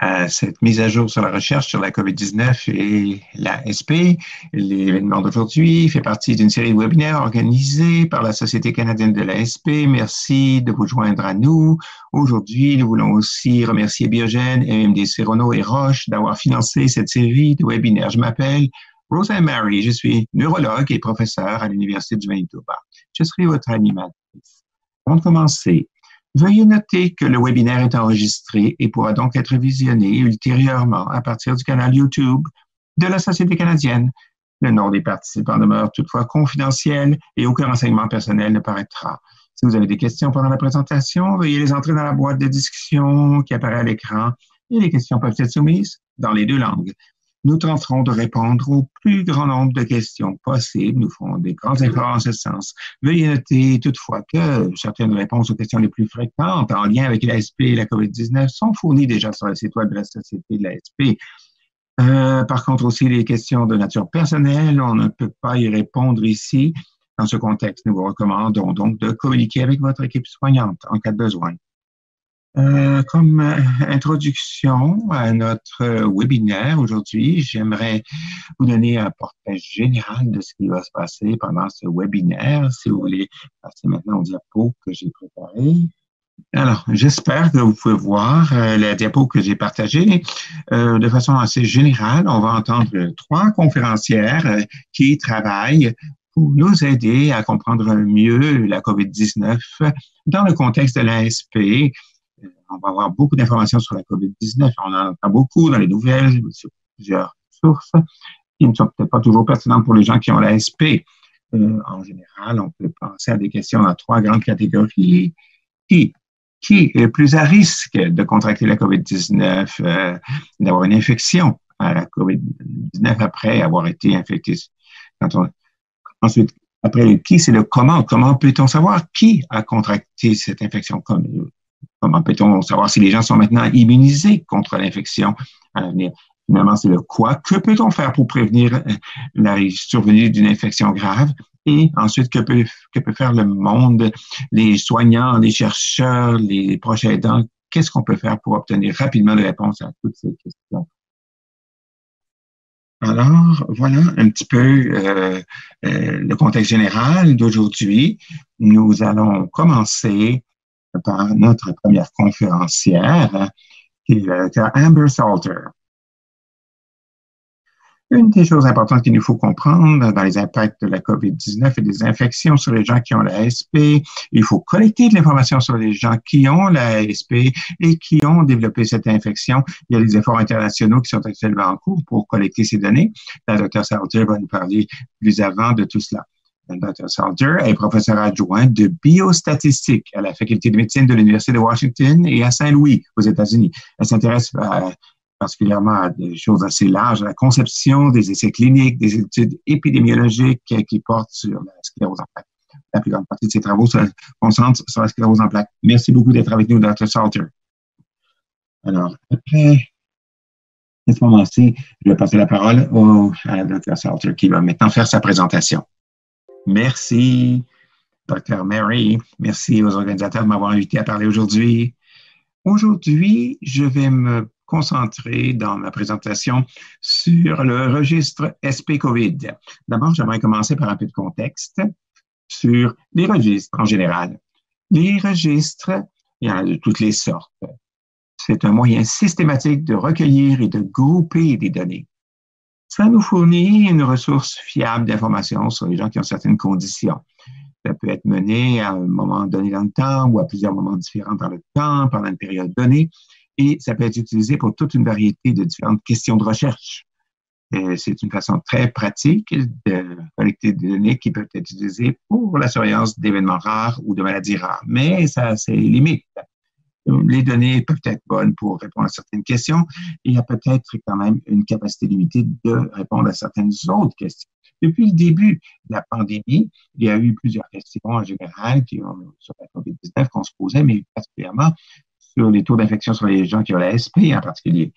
à cette mise à jour sur la recherche sur la COVID-19 et la SP. L'événement d'aujourd'hui fait partie d'une série de webinaires organisés par la Société canadienne de la SP. Merci de vous joindre à nous. Aujourd'hui, nous voulons aussi remercier Biogène, MMDC Renault et Roche d'avoir financé cette série de webinaires. Je m'appelle Rosa Mary, je suis neurologue et professeur à l'Université du Manitoba. Je serai votre animatrice. Avant de commencer, veuillez noter que le webinaire est enregistré et pourra donc être visionné ultérieurement à partir du canal YouTube de la Société canadienne. Le nom des participants demeure toutefois confidentiel et aucun renseignement personnel ne paraîtra. Si vous avez des questions pendant la présentation, veuillez les entrer dans la boîte de discussion qui apparaît à l'écran et les questions peuvent être soumises dans les deux langues. Nous tenterons de répondre au plus grand nombre de questions possibles. Nous ferons des grands efforts en ce sens. Veuillez noter toutefois que certaines réponses aux questions les plus fréquentes en lien avec l'ASP et la COVID-19 sont fournies déjà sur le site web de la Société de l'ASP. Par contre, aussi, les questions de nature personnelle, on ne peut pas y répondre ici. Dans ce contexte, nous vous recommandons donc de communiquer avec votre équipe soignante en cas de besoin. Comme introduction à notre webinaire aujourd'hui, j'aimerais vous donner un portrait général de ce qui va se passer pendant ce webinaire. Si vous voulez passer maintenant aux diapos que j'ai préparées. Alors, j'espère que vous pouvez voir la diapo que j'ai partagée. De façon assez générale, on va entendre trois conférencières qui travaillent pour nous aider à comprendre mieux la COVID-19 dans le contexte de l'ASP. On va avoir beaucoup d'informations sur la COVID-19. On en entend beaucoup dans les nouvelles, sur plusieurs sources, qui ne sont peut-être pas toujours pertinentes pour les gens qui ont l'ASP. En général, on peut penser à des questions dans trois grandes catégories. Qui est plus à risque de contracter la COVID-19, d'avoir une infection à la COVID-19 après avoir été infecté? Ensuite, après le qui, c'est le comment. Comment peut-on savoir qui a contracté cette infection? Comment peut-on savoir si les gens sont maintenant immunisés contre l'infection à l'avenir? Finalement, c'est le quoi. Que peut-on faire pour prévenir la survenue d'une infection grave? Et ensuite, que peut faire le monde, les soignants, les chercheurs, les proches aidants? Qu'est-ce qu'on peut faire pour obtenir rapidement des réponses à toutes ces questions? Alors, voilà un petit peu le contexte général d'aujourd'hui. Nous allons commencer par notre première conférencière, qui est le docteur Amber Salter. Une des choses importantes qu'il nous faut comprendre dans les impacts de la COVID-19 et des infections sur les gens qui ont la ASP, il faut collecter de l'information sur les gens qui ont la ASP et qui ont développé cette infection. Il y a des efforts internationaux qui sont actuellement en cours pour collecter ces données. La docteur Salter va nous parler plus avant de tout cela. Dr. Salter est professeur adjoint de biostatistique à la Faculté de médecine de l'Université de Washington et à Saint-Louis, aux États-Unis. Elle s'intéresse particulièrement à des choses assez larges, à la conception des essais cliniques, des études épidémiologiques qui portent sur la sclérose en plaques. La plus grande partie de ses travaux se concentre sur la sclérose en plaques. Merci beaucoup d'être avec nous, Dr. Salter. Alors, après à ce moment-ci, je vais passer la parole à Dr. Salter qui va maintenant faire sa présentation. Merci, Dr. Mary. Merci aux organisateurs de m'avoir invité à parler aujourd'hui. Aujourd'hui, je vais me concentrer dans ma présentation sur le registre SP-COVID. D'abord, j'aimerais commencer par un peu de contexte sur les registres en général. Les registres, il y en a de toutes les sortes. C'est un moyen systématique de recueillir et de grouper des données. Ça nous fournit une ressource fiable d'informations sur les gens qui ont certaines conditions. Ça peut être mené à un moment donné dans le temps ou à plusieurs moments différents dans le temps, pendant une période donnée, et ça peut être utilisé pour toute une variété de différentes questions de recherche. C'est une façon très pratique de collecter des données qui peuvent être utilisées pour la surveillance d'événements rares ou de maladies rares, mais ça a ses limites. Les données peuvent être bonnes pour répondre à certaines questions. Il y a peut-être quand même une capacité limitée de répondre à certaines autres questions. Depuis le début de la pandémie, il y a eu plusieurs questions en général sur la COVID-19 qu'on se posait, mais particulièrement sur les taux d'infection sur les gens qui ont la SP en particulier.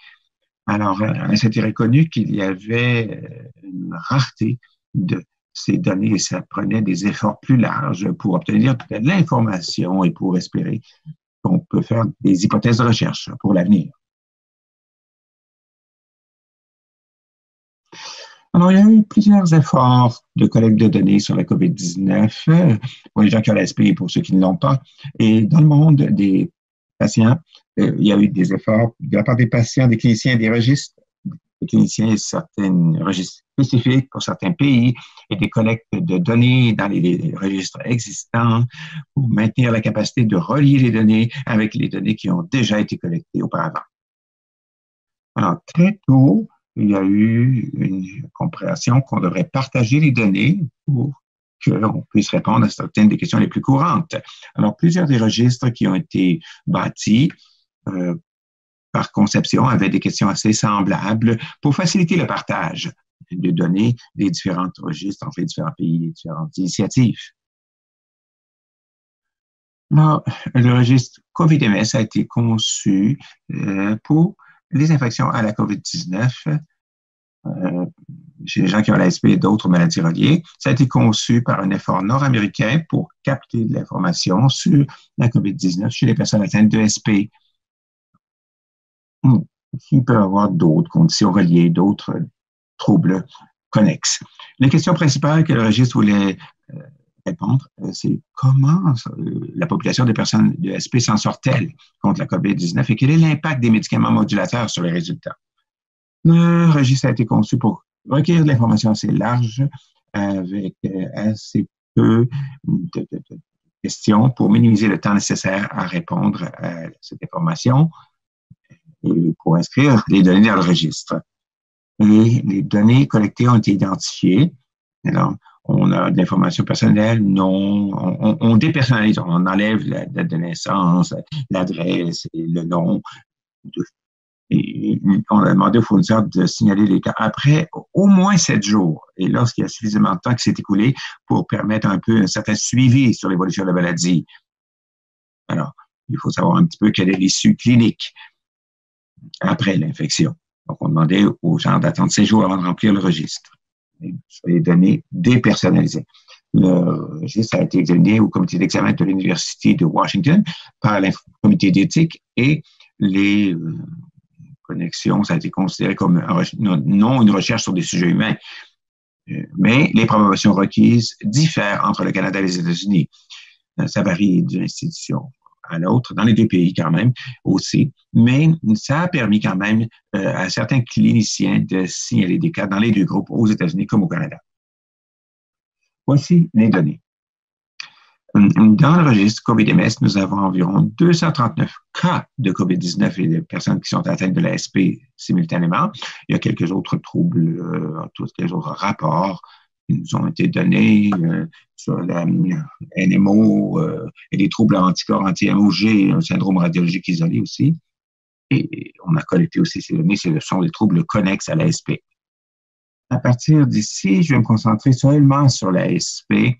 Alors, c'était reconnu qu'il y avait une rareté de ces données et ça prenait des efforts plus larges pour obtenir peut-être de l'information et pour espérer qu'on peut faire des hypothèses de recherche pour l'avenir. Alors, il y a eu plusieurs efforts de collecte de données sur la COVID-19 pour les gens qui ont l'ASP et pour ceux qui ne l'ont pas. Et dans le monde des patients, il y a eu des efforts de la part des patients, des cliniciens, des registres, des cliniciens et certains registres spécifiques pour certains pays et des collectes de données dans les registres existants pour maintenir la capacité de relier les données avec les données qui ont déjà été collectées auparavant. Alors, très tôt, il y a eu une compréhension qu'on devrait partager les données pour qu'on puisse répondre à certaines des questions les plus courantes. Alors, plusieurs des registres qui ont été bâtis par conception avaient des questions assez semblables pour faciliter le partage de données des différents registres entre les différents pays et différentes initiatives. Alors, le registre COVID-MS a été conçu pour les infections à la COVID-19 chez les gens qui ont l'ASP et d'autres maladies reliées. Ça a été conçu par un effort nord-américain pour capter de l'information sur la COVID-19 chez les personnes atteintes de SP qui peuvent avoir d'autres conditions reliées, d'autres troubles connexes. Les questions principales que le registre voulait répondre, c'est comment la population des personnes de SP s'en sort-elle contre la COVID-19 et quel est l'impact des médicaments modulateurs sur les résultats. Le registre a été conçu pour recueillir de l'information assez large avec assez peu de questions pour minimiser le temps nécessaire à répondre à cette information et pour inscrire les données dans le registre. Et les données collectées ont été identifiées. Alors, on a de l'information personnelle, non, on dépersonnalise, on enlève la date de naissance, l'adresse et le nom. Et on a demandé aux fournisseurs de signaler les cas après au moins 7 jours. Et lorsqu'il y a suffisamment de temps qui s'est écoulé pour permettre un peu un certain suivi sur l'évolution de la maladie. Alors, il faut savoir un petit peu quelle est l'issue clinique après l'infection. Donc, on demandait aux gens d'attendre 7 jours avant de remplir le registre. Sur les données dépersonnalisées. Le registre a été examiné au comité d'examen de l'Université de Washington par le comité d'éthique et les connexions, ça a été considéré comme non une recherche sur des sujets humains. Mais les promotions requises diffèrent entre le Canada et les États-Unis. Ça varie d'une institution à l'autre, dans les deux pays quand même aussi, mais ça a permis quand même à certains cliniciens de signaler des cas dans les deux groupes, aux États-Unis comme au Canada. Voici les données. Dans le registre COVID-MS, nous avons environ 239 cas de COVID-19 et de personnes qui sont atteintes de l'ASP simultanément. Il y a quelques autres troubles, quelques autres rapports qui nous ont été donnés sur la NMO et les troubles anticorps anti-MOG, un syndrome radiologique isolé aussi. Et on a collecté aussi ces données, ce sont les troubles connexes à l'ASP. À partir d'ici, je vais me concentrer seulement sur l'ASP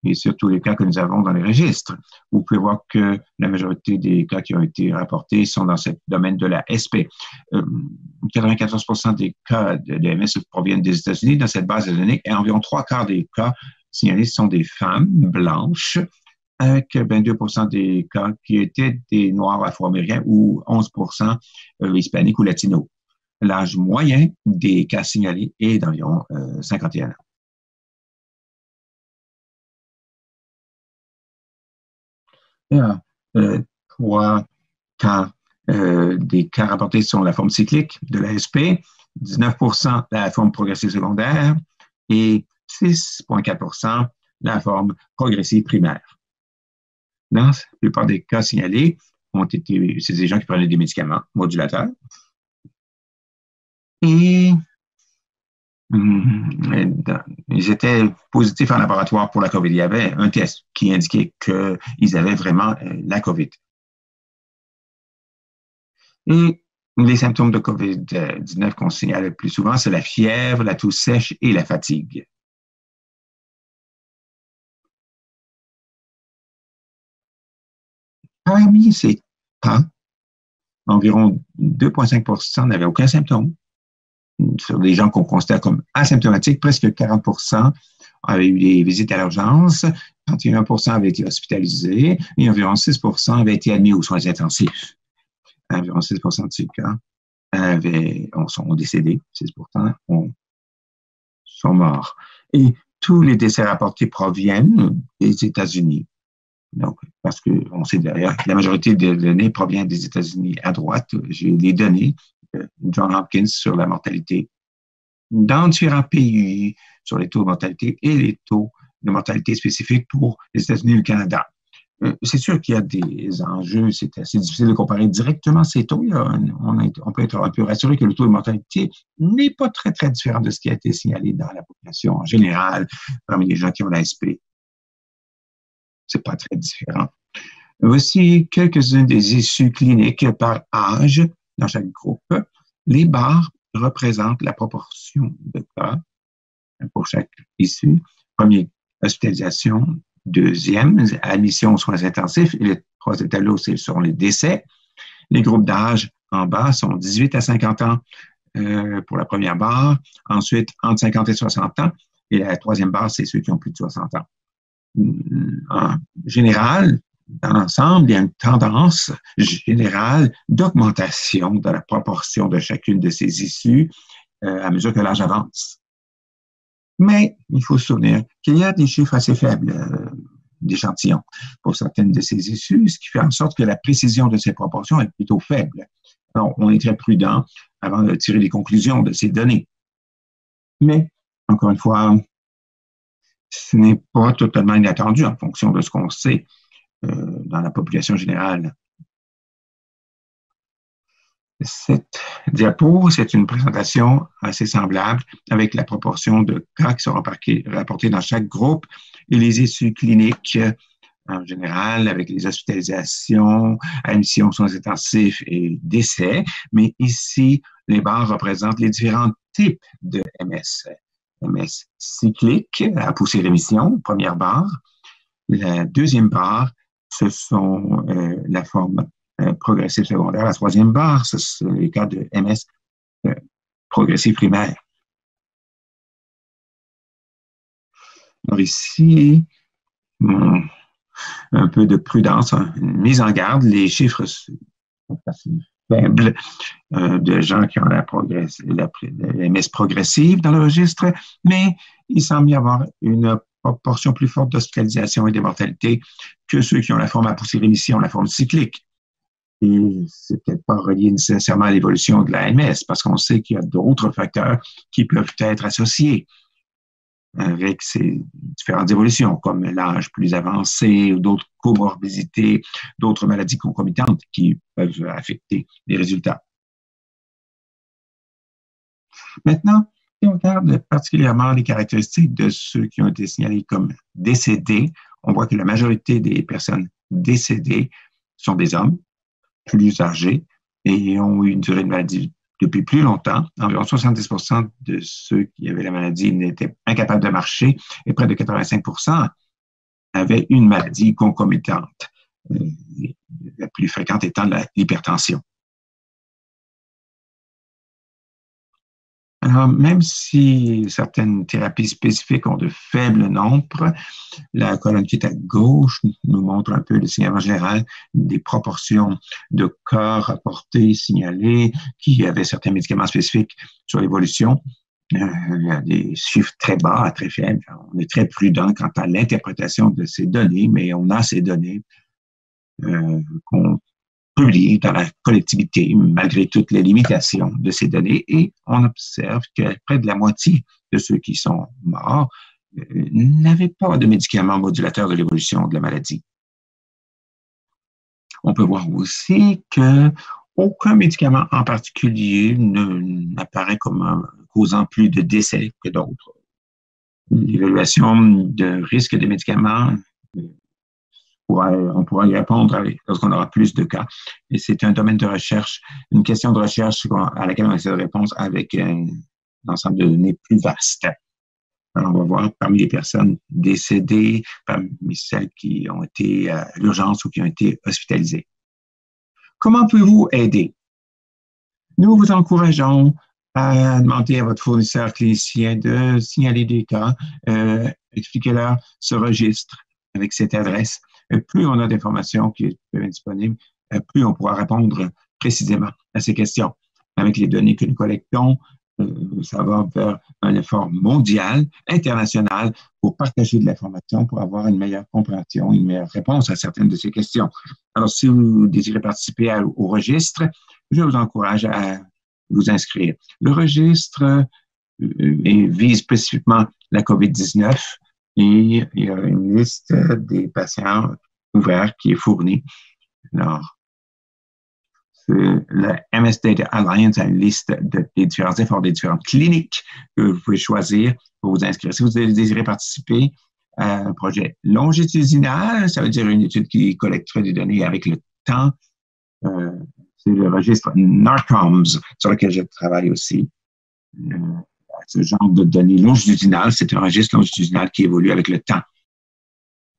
et sur tous les cas que nous avons dans les registres. Vous pouvez voir que la majorité des cas qui ont été rapportés sont dans ce domaine de la SP. 94% des cas de MS proviennent des États-Unis dans cette base de données et environ 3/4 des cas signalés sont des femmes blanches avec 22% des cas qui étaient des Noirs afro-américains ou 11% hispaniques ou latinos. L'âge moyen des cas signalés est d'environ 51 ans. Il y a 3 cas des cas rapportés sont la forme cyclique de l'ASP, 19% la forme progressive secondaire et 6,4% la forme progressive primaire. Dans la plupart des cas signalés, c'est des gens qui prenaient des médicaments modulateurs. Et ils étaient positifs en laboratoire pour la COVID. Il y avait un test qui indiquait qu'ils avaient vraiment la COVID. Et les symptômes de COVID-19 qu'on signale le plus souvent, c'est la fièvre, la toux sèche et la fatigue. Parmi ces cas, environ 2,5% n'avaient aucun symptôme. Sur des gens qu'on considère comme asymptomatiques, presque 40% avaient eu des visites à l'urgence, 31% avaient été hospitalisés et environ 6% avaient été admis aux soins intensifs. Environ 6% de ces cas sont décédés, 6% ont sont morts. Et tous les décès rapportés proviennent des États-Unis. Donc, parce qu'on sait d'ailleurs que la majorité des données provient des États-Unis. À droite, j'ai les données de John Hopkins sur la mortalité dans différents pays, sur les taux de mortalité et les taux de mortalité spécifiques pour les États-Unis et le Canada. C'est sûr qu'il y a des enjeux, c'est assez difficile de comparer directement ces taux. On peut être un peu rassuré que le taux de mortalité n'est pas très, très différent de ce qui a été signalé dans la population en général, parmi les gens qui ont l'ASP. C'est pas très différent. Voici quelques-unes des issues cliniques par âge dans chaque groupe. Les barres représentent la proportion de cas pour chaque issue. Premier, hospitalisation. Deuxième, admission aux soins intensifs. Et les troisième tableau, ce sont les décès. Les groupes d'âge en bas sont 18 à 50 ans pour la première barre. Ensuite, entre 50 et 60 ans. Et la troisième barre, c'est ceux qui ont plus de 60 ans. En général, dans l'ensemble, il y a une tendance générale d'augmentation de la proportion de chacune de ces issues à mesure que l'âge avance. Mais il faut se souvenir qu'il y a des chiffres assez faibles d'échantillons pour certaines de ces issues, ce qui fait en sorte que la précision de ces proportions est plutôt faible. Alors, on est très prudent avant de tirer les conclusions de ces données. Mais, encore une fois, ce n'est pas totalement inattendu en fonction de ce qu'on sait dans la population générale. Cette diapo, c'est une présentation assez semblable avec la proportion de cas qui sont rapportés dans chaque groupe et les issues cliniques en général avec les hospitalisations, admissions aux soins intensifs et décès. Mais ici, les barres représentent les différents types de MS. MS cyclique à poussée rémission, première barre. La deuxième barre, ce sont la forme progressive secondaire. La troisième barre, ce sont les cas de MS progressif primaire. Alors ici, un peu de prudence, une mise en garde. Les chiffres sont assez faibles de gens qui ont la MS progressive dans le registre, mais il semble y avoir une proportion plus forte d'hospitalisation et de mortalité que ceux qui ont la forme à poussée rémission, la forme cyclique. Et c'est peut-être pas relié nécessairement à l'évolution de la MS, parce qu'on sait qu'il y a d'autres facteurs qui peuvent être associés avec ces différentes évolutions, comme l'âge plus avancé ou d'autres comorbidités, d'autres maladies concomitantes qui peuvent affecter les résultats. Maintenant, si on regarde particulièrement les caractéristiques de ceux qui ont été signalés comme décédés, on voit que la majorité des personnes décédées sont des hommes plus âgés et ont eu une durée de maladie depuis plus longtemps. Environ 70% de ceux qui avaient la maladie n'étaient incapables de marcher et près de 85% avaient une maladie concomitante, la plus fréquente étant l'hypertension. Alors, même si certaines thérapies spécifiques ont de faibles nombres, la colonne qui est à gauche nous montre un peu le signalement général des proportions de cas rapportés, signalés, qui avaient certains médicaments spécifiques sur l'évolution. Il y a des chiffres très bas, très faibles. On est très prudent quant à l'interprétation de ces données, mais on a ces données qu'on publiées dans la collectivité, malgré toutes les limitations de ces données, et on observe que près de la moitié de ceux qui sont morts n'avaient pas de médicaments modulateurs de l'évolution de la maladie. On peut voir aussi qu'aucun médicament en particulier n'apparaît comme causant plus de décès que d'autres. L'évaluation de risque des médicaments, on pourra y répondre lorsqu'on aura plus de cas. Et c'est un domaine de recherche, une question de recherche à laquelle on essaie de répondre avec un ensemble de données plus vaste. Alors, on va voir parmi les personnes décédées, parmi celles qui ont été à l'urgence ou qui ont été hospitalisées. Comment pouvez-vous aider? Nous vous encourageons à demander à votre fournisseur clinicien de signaler des cas, expliquez-leur ce registre avec cette adresse. Plus on a d'informations qui peuvent être disponibles, plus on pourra répondre précisément à ces questions. Avec les données que nous collectons, ça va vers un effort mondial, international, pour partager de l'information, pour avoir une meilleure compréhension, une meilleure réponse à certaines de ces questions. Alors, si vous désirez participer au registre, je vous encourage à vous inscrire. Le registre vise spécifiquement la COVID-19 et il y a une liste des patients ouverts qui est fournie. Alors, le MS Data Alliance a une liste des différents efforts, des différentes cliniques que vous pouvez choisir pour vous inscrire. Si vous désirez participer à un projet longitudinal, ça veut dire une étude qui collecterait des données avec le temps. C'est le registre NARCOMS sur lequel je travaille aussi. Ce genre de données longitudinales, c'est un registre longitudinal qui évolue avec le temps.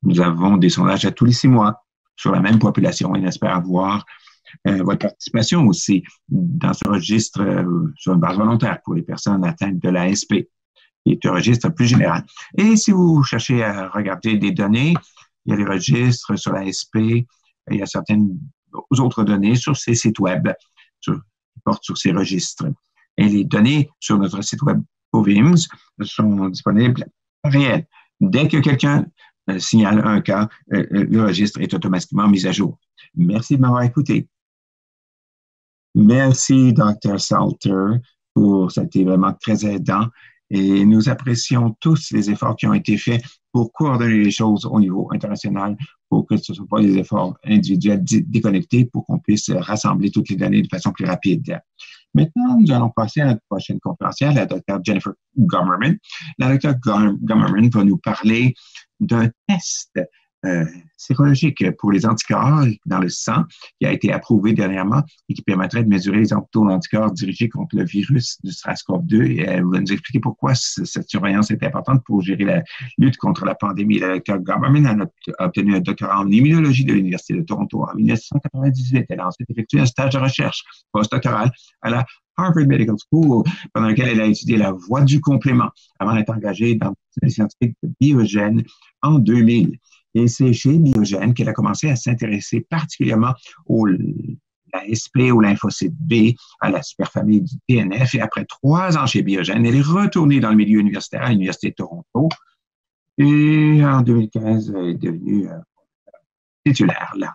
Nous avons des sondages à tous les 6 mois sur la même population et on espère avoir votre participation aussi dans ce registre sur une base volontaire pour les personnes atteintes de l'ASP, qui est un registre plus général. Et si vous cherchez à regarder des données, il y a les registres sur l'ASP, il y a certaines autres données sur ces sites web qui portent sur ces registres. Et les données sur notre site web POVIMS sont disponibles en réel. Dès que quelqu'un signale un cas, le registre est automatiquement mis à jour. Merci de m'avoir écouté. Merci, Dr. Salter, ça a été vraiment très aidant et nous apprécions tous les efforts qui ont été faits pour coordonner les choses au niveau international pour que ce ne soient pas des efforts individuels déconnectés pour qu'on puisse rassembler toutes les données de façon plus rapide. Maintenant, nous allons passer à notre prochaine conférencière, la Dr. Jennifer Gummerman. La Dr. Gummerman va nous parler d'un test sérologique pour les anticorps dans le sang qui a été approuvé dernièrement et qui permettrait de mesurer les taux d'anticorps dirigés contre le virus du SARS-CoV-2. Et elle va nous expliquer pourquoi cette surveillance est importante pour gérer la lutte contre la pandémie. La Dr. Gummerman a obtenu un doctorat en immunologie de l'Université de Toronto en 1998. Elle a ensuite effectué un stage de recherche postdoctoral à la Harvard Medical School, pendant lequel elle a étudié la voie du complément avant d'être engagée dans les scientifiques de Biogen en 2000. Et c'est chez Biogen qu'elle a commencé à s'intéresser particulièrement au l'ASP, au lymphocyte B, à la superfamille du TNF. Et après 3 ans chez Biogen, elle est retournée dans le milieu universitaire à l'Université de Toronto. Et en 2015, elle est devenue titulaire là.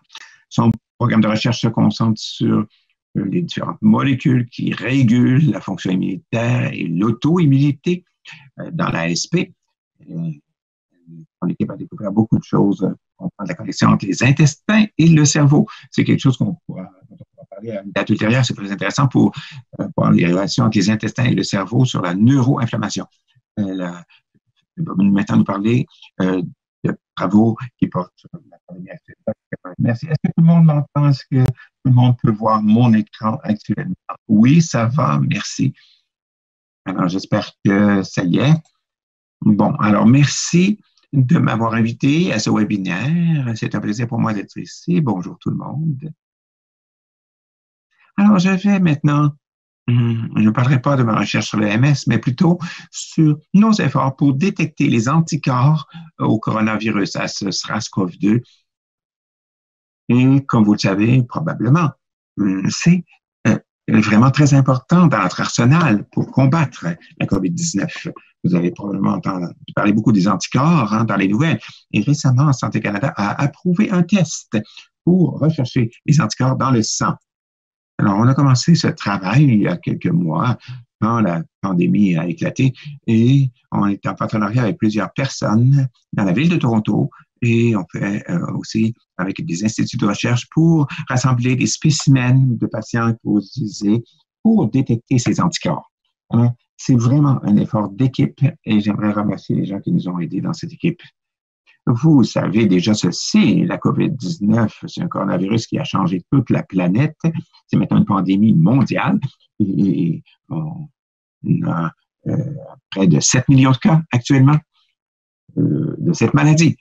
Son programme de recherche se concentre sur les différentes molécules qui régulent la fonction immunitaire et l'auto-immunité dans l'ASP. Son équipe a découvert beaucoup de choses. On prend la connexion entre les intestins et le cerveau. C'est quelque chose qu'on pourra parler à une date ultérieure. C'est très intéressant pour voir les relations entre les intestins et le cerveau sur la neuroinflammation. Elle va maintenant nous parler de travaux qui portent sur la pandémie actuelle. Merci. Est-ce que tout le monde m'entend? Est-ce que tout le monde peut voir mon écran actuellement? Oui, ça va. Merci. Alors, j'espère que ça y est. Bon, alors, merci de m'avoir invité à ce webinaire. C'est un plaisir pour moi d'être ici. Bonjour tout le monde. Alors, je vais maintenant, je ne parlerai pas de ma recherche sur le MS, mais plutôt sur nos efforts pour détecter les anticorps au coronavirus, à ce SARS-CoV-2. Et comme vous le savez, probablement, c'est vraiment très important dans notre arsenal pour combattre la COVID-19. Vous avez probablement entendu parler beaucoup des anticorps dans les nouvelles. Et récemment, Santé Canada a approuvé un test pour rechercher les anticorps dans le sang. Alors, on a commencé ce travail il y a quelques mois quand la pandémie a éclaté et on est en partenariat avec plusieurs personnes dans la ville de Toronto et on fait aussi avec des instituts de recherche pour rassembler des spécimens de patients pour utiliser pour détecter ces anticorps. Alors, c'est vraiment un effort d'équipe et j'aimerais remercier les gens qui nous ont aidés dans cette équipe. Vous savez déjà ceci, la COVID-19, c'est un coronavirus qui a changé toute la planète. C'est maintenant une pandémie mondiale et on a près de 7 millions de cas actuellement de cette maladie.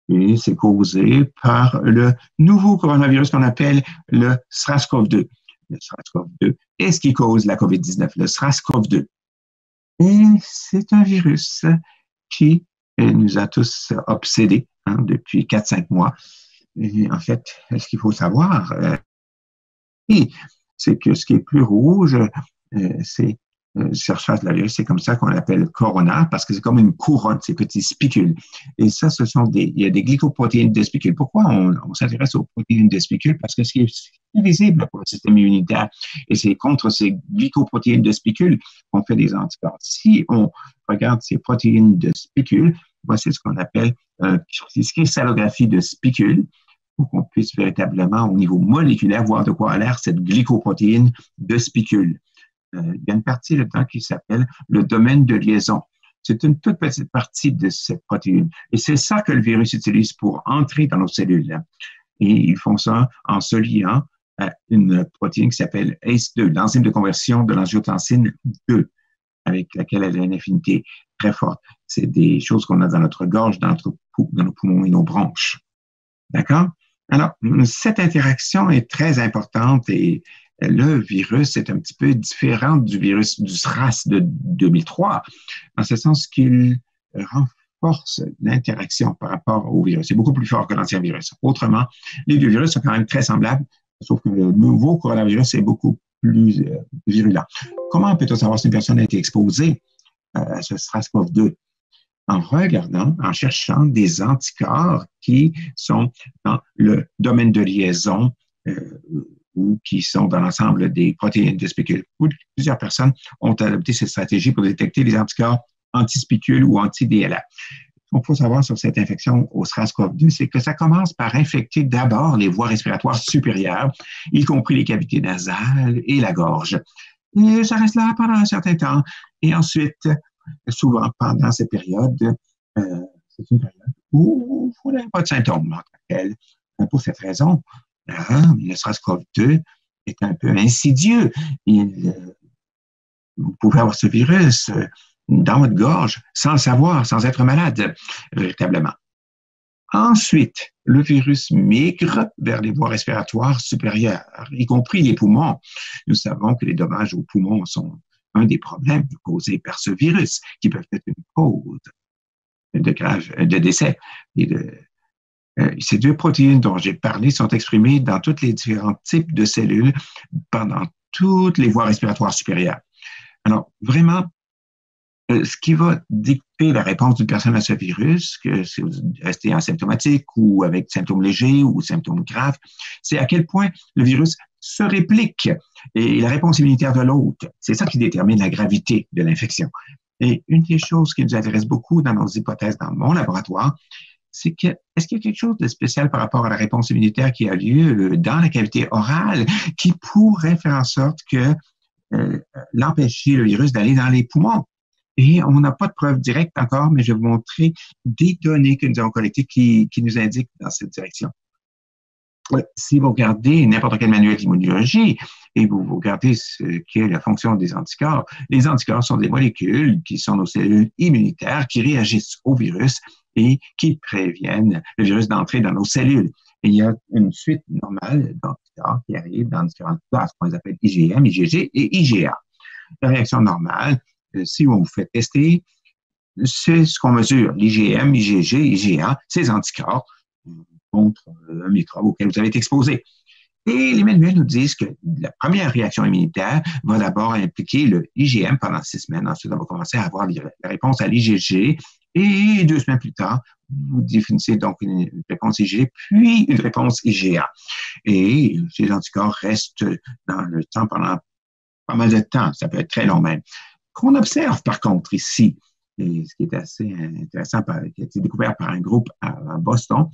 Et c'est causé par le nouveau coronavirus qu'on appelle le SARS-CoV-2. Le SARS-CoV-2 est ce qui cause la COVID-19, le SARS-CoV-2. Et c'est un virus qui nous a tous obsédés depuis 4-5 mois. Et en fait, ce qu'il faut savoir, c'est que ce qui est plus rouge, c'est surface de la virus, c'est comme ça qu'on l'appelle corona, parce que c'est comme une couronne, ces petits spicules. Et ça, il y a des glycoprotéines de spicules. Pourquoi on s'intéresse aux protéines de spicules? Parce que c'est visible pour le système immunitaire. Et c'est contre ces glycoprotéines de spicules qu'on fait des anticorps. Si on regarde ces protéines de spicules, voici ce qu'on appelle une cristallographie de spicules, pour qu'on puisse véritablement, au niveau moléculaire, voir de quoi a l'air cette glycoprotéine de spicules. Il y a une partie là-dedans qui s'appelle le domaine de liaison. C'est une toute petite partie de cette protéine. Et c'est ça que le virus utilise pour entrer dans nos cellules. Et ils font ça en se liant à une protéine qui s'appelle ACE2, l'enzyme de conversion de l'angiotensine 2, avec laquelle elle a une affinité très forte. C'est des choses qu'on a dans notre gorge, dans nos poumons et nos bronches. D'accord? Alors, cette interaction est très importante et le virus est un petit peu différent du virus du SRAS de 2003, en ce sens qu'il renforce l'interaction par rapport au virus. C'est beaucoup plus fort que l'ancien virus. Autrement, les deux virus sont quand même très semblables, sauf que le nouveau coronavirus est beaucoup plus virulent. Comment peut-on savoir si une personne a été exposée à ce SRAS-CoV-2? En regardant, en cherchant des anticorps qui sont dans le domaine de liaison ou qui sont dans l'ensemble des protéines de spicules. Plusieurs personnes ont adopté cette stratégie pour détecter les anticorps anti-spicules ou anti-DLA. Ce qu'il faut savoir sur cette infection au SRAS-CoV-2, c'est que ça commence par infecter d'abord les voies respiratoires supérieures, y compris les cavités nasales et la gorge. Et ça reste là pendant un certain temps. Et ensuite, souvent pendant cette période, c'est une période où il n'y a pas de symptômes en tant que tel. Pour cette raison, le SRAS-CoV-2 est un peu insidieux. Vous pouvez avoir ce virus dans votre gorge sans le savoir, sans être malade, véritablement. Ensuite, le virus migre vers les voies respiratoires supérieures, y compris les poumons. Nous savons que les dommages aux poumons sont un des problèmes causés par ce virus, qui peuvent être une cause de décès. Ces deux protéines dont j'ai parlé sont exprimées dans tous les différents types de cellules pendant toutes les voies respiratoires supérieures. Alors, vraiment, ce qui va dicter la réponse d'une personne à ce virus, que si vous restez asymptomatique ou avec symptômes légers ou symptômes graves, c'est à quel point le virus se réplique et la réponse immunitaire de l'autre. C'est ça qui détermine la gravité de l'infection. Et une des choses qui nous intéresse beaucoup dans nos hypothèses dans mon laboratoire, c'est que est-ce qu'il y a quelque chose de spécial par rapport à la réponse immunitaire qui a lieu dans la cavité orale qui pourrait faire en sorte que l'empêcher le virus d'aller dans les poumons? Et on n'a pas de preuves directes encore, mais je vais vous montrer des données que nous avons collectées qui nous indiquent dans cette direction. Si vous regardez n'importe quel manuel d'immunologie et vous regardez ce qu'est la fonction des anticorps, les anticorps sont des molécules qui sont nos cellules immunitaires qui réagissent au virus et qui préviennent le virus d'entrer dans nos cellules. Et il y a une suite normale d'anticorps qui arrivent dans différentes classes qu'on appelle IgM, IgG et IgA. La réaction normale, si on vous fait tester, c'est ce qu'on mesure, l'IgM, IgG, IgA, ces anticorps contre un microbe auquel vous avez été exposé. Et les manuels nous disent que la première réaction immunitaire va d'abord impliquer le IgM pendant 6 semaines. Ensuite, on va commencer à avoir la réponse à l'IgG. Et 2 semaines plus tard, vous définissez donc une réponse IgG, puis une réponse IgA. Et ces anticorps restent dans le temps pendant pas mal de temps. Ça peut être très long même. Qu'on observe, par contre, ici, et ce qui est assez intéressant, qui a été découvert par un groupe à Boston,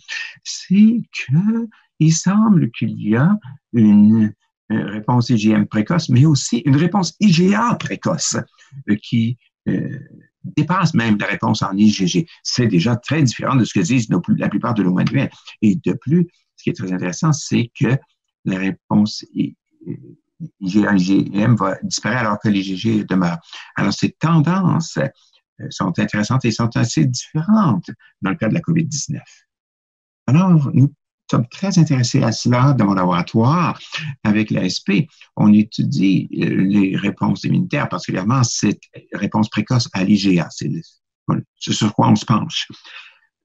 c'est qu'il semble qu'il y a une réponse IgM précoce, mais aussi une réponse IgA précoce qui dépasse même la réponse en IgG. C'est déjà très différent de ce que disent la plupart de nos manuels. Et de plus, ce qui est très intéressant, c'est que la réponse IgA, IgM va disparaître alors que l'IgG demeure. Alors, ces tendances sont intéressantes et sont assez différentes dans le cas de la COVID-19. Alors, nous sommes très intéressés à cela dans mon laboratoire. Avec l'ASP, on étudie les réponses immunitaires, particulièrement cette réponse précoce à l'IgA. C'est sur quoi on se penche.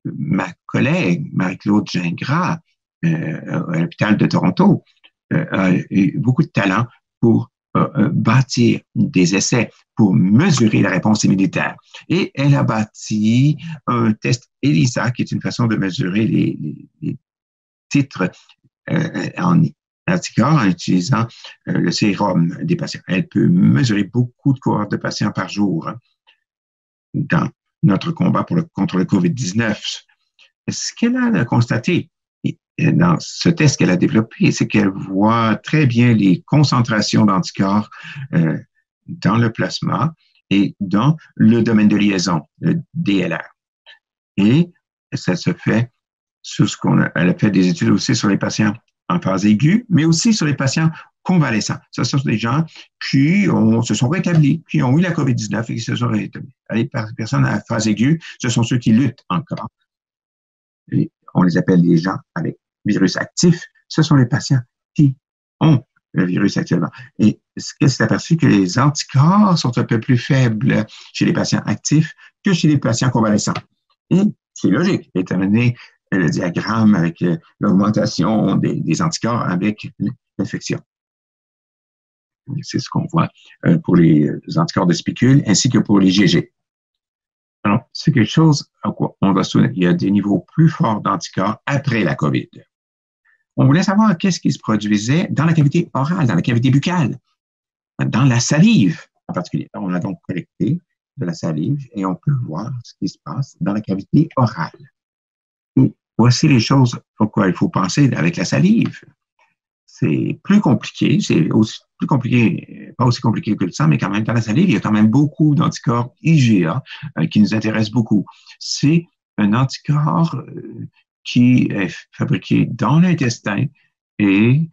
Ma collègue, Marie-Claude Gingras, à l'hôpital de Toronto, a eu beaucoup de talent pour bâtir des essais pour mesurer la réponse immunitaire. Et elle a bâti un test ELISA, qui est une façon de mesurer les titres en anticorps en utilisant le sérum des patients. Elle peut mesurer beaucoup de cohortes de patients par jour dans notre combat contre le COVID-19. Ce qu'elle a constaté dans ce test qu'elle a développé, c'est qu'elle voit très bien les concentrations d'anticorps dans le plasma et dans le domaine de liaison, le DLR. Et ça se fait sur elle a fait des études aussi sur les patients en phase aiguë, mais aussi sur les patients convalescents. Ce sont des gens qui se sont rétablis, qui ont eu la COVID-19 et qui se sont rétablis. Les personnes à phase aiguë, ce sont ceux qui luttent encore. Et on les appelle les gens avec virus actif. Ce sont les patients qui ont le virus actuellement. Et ce qu'elle s'est aperçu que les anticorps sont un peu plus faibles chez les patients actifs que chez les patients convalescents. Et c'est logique, étant donné le diagramme avec l'augmentation des anticorps avec l'infection. C'est ce qu'on voit pour les anticorps de spicule ainsi que pour les GG. Alors, c'est quelque chose à quoi on doit se souvenir. Il y a des niveaux plus forts d'anticorps après la COVID. On voulait savoir qu'est-ce qui se produisait dans la cavité orale, dans la cavité buccale, dans la salive en particulier. On a donc collecté de la salive et on peut voir ce qui se passe dans la cavité orale. Et voici les choses pourquoi il faut penser avec la salive. C'est plus compliqué, c'est aussi plus compliqué, pas aussi compliqué que le sang, mais quand même dans la salive, il y a quand même beaucoup d'anticorps IgA qui nous intéressent beaucoup. C'est un anticorps qui est fabriqué dans l'intestin et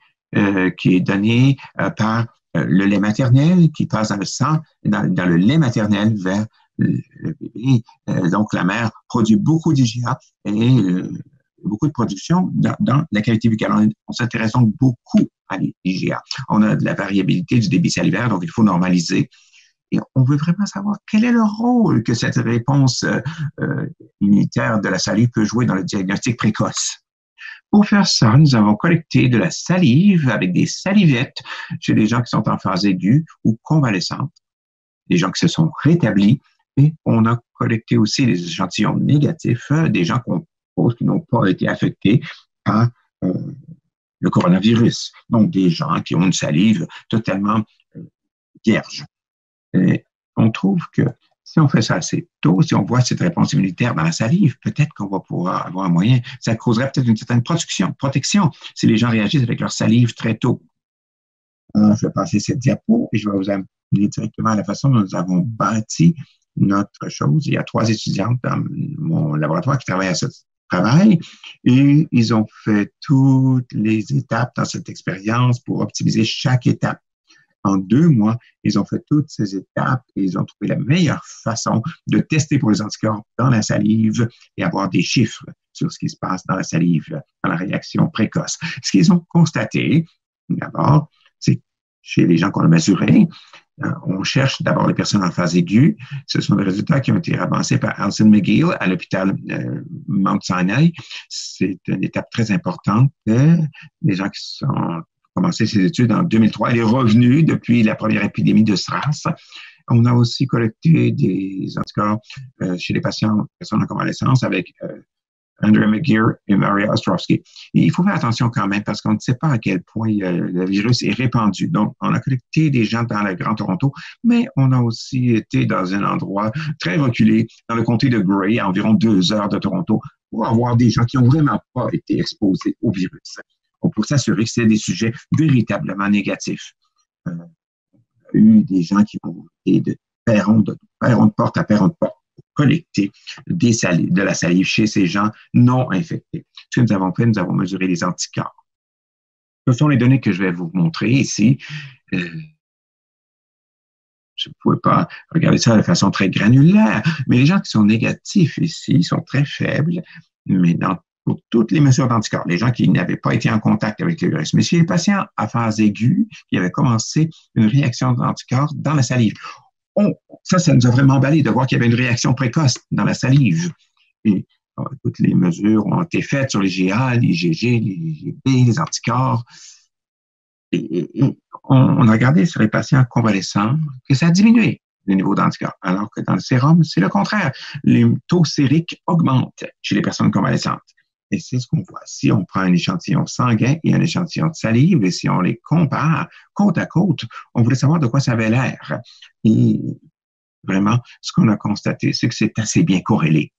qui est donné par le lait maternel qui passe dans le sang, dans le lait maternel vers le bébé. Donc, la mère produit beaucoup d'IgA et beaucoup de production dans la cavité buccale. On s'intéresse donc beaucoup à l'IgA. On a de la variabilité du débit salivaire, donc il faut normaliser. Et on veut vraiment savoir quel est le rôle que cette réponse immunitaire de la salive peut jouer dans le diagnostic précoce. Pour faire ça, nous avons collecté de la salive avec des salivettes chez les gens qui sont en phase aiguë ou convalescente, des gens qui se sont rétablis, et on a collecté aussi des échantillons négatifs des gens qui n'ont pas été affectés par le coronavirus. Donc, des gens qui ont une salive totalement vierge. Et on trouve que si on fait ça assez tôt, si on voit cette réponse immunitaire dans la salive, peut-être qu'on va pouvoir avoir un moyen. Ça causerait peut-être une certaine protection si les gens réagissent avec leur salive très tôt. Je vais passer cette diapo et je vais vous amener directement à la façon dont nous avons bâti notre chose. Il y a 3 étudiantes dans mon laboratoire qui travaillent à ce travail et ils ont fait toutes les étapes dans cette expérience pour optimiser chaque étape. En 2 mois, ils ont fait toutes ces étapes et ils ont trouvé la meilleure façon de tester pour les anticorps dans la salive et avoir des chiffres sur ce qui se passe dans la salive, dans la réaction précoce. Ce qu'ils ont constaté, d'abord, c'est chez les gens qu'on a mesurés, on cherche d'abord les personnes en phase aiguë. Ce sont des résultats qui ont été avancés par Alison McGill à l'hôpital Mount Sinai. C'est une étape très importante. Les gens qui ont commencé ses études en 2003, elle est revenue depuis la première épidémie de SRAS. On a aussi collecté des anticorps chez les personnes en convalescence avec Andrea McGeer et Maria Ostrowski. Et il faut faire attention quand même parce qu'on ne sait pas à quel point le virus est répandu. Donc, on a collecté des gens dans le Grand Toronto, mais on a aussi été dans un endroit très reculé, dans le comté de Grey, à environ 2 heures de Toronto, pour avoir des gens qui n'ont vraiment pas été exposés au virus. Pour s'assurer que c'est des sujets véritablement négatifs. Il y a eu des gens qui ont été de perron de porte à perron de porte pour collecter de la salive chez ces gens non infectés. Ce que nous avons fait, nous avons mesuré les anticorps. Ce sont les données que je vais vous montrer ici. Je ne pouvais pas regarder ça de façon très granulaire, mais les gens qui sont négatifs ici sont très faibles, mais pour toutes les mesures d'anticorps, les gens qui n'avaient pas été en contact avec le virus. Mais chez les patients à phase aiguë qui avaient commencé une réaction d'anticorps dans la salive, ça nous a vraiment emballé de voir qu'il y avait une réaction précoce dans la salive. Et toutes les mesures ont été faites sur les GA, les GG, les GB, les anticorps. et on a regardé sur les patients convalescents que ça a diminué le niveau d'anticorps, alors que dans le sérum, c'est le contraire. Les taux sériques augmentent chez les personnes convalescentes. Et c'est ce qu'on voit. Si on prend un échantillon sanguin et un échantillon de salive, et si on les compare côte à côte, on voulait savoir de quoi ça avait l'air. Et vraiment, ce qu'on a constaté, c'est que c'est assez bien corrélé.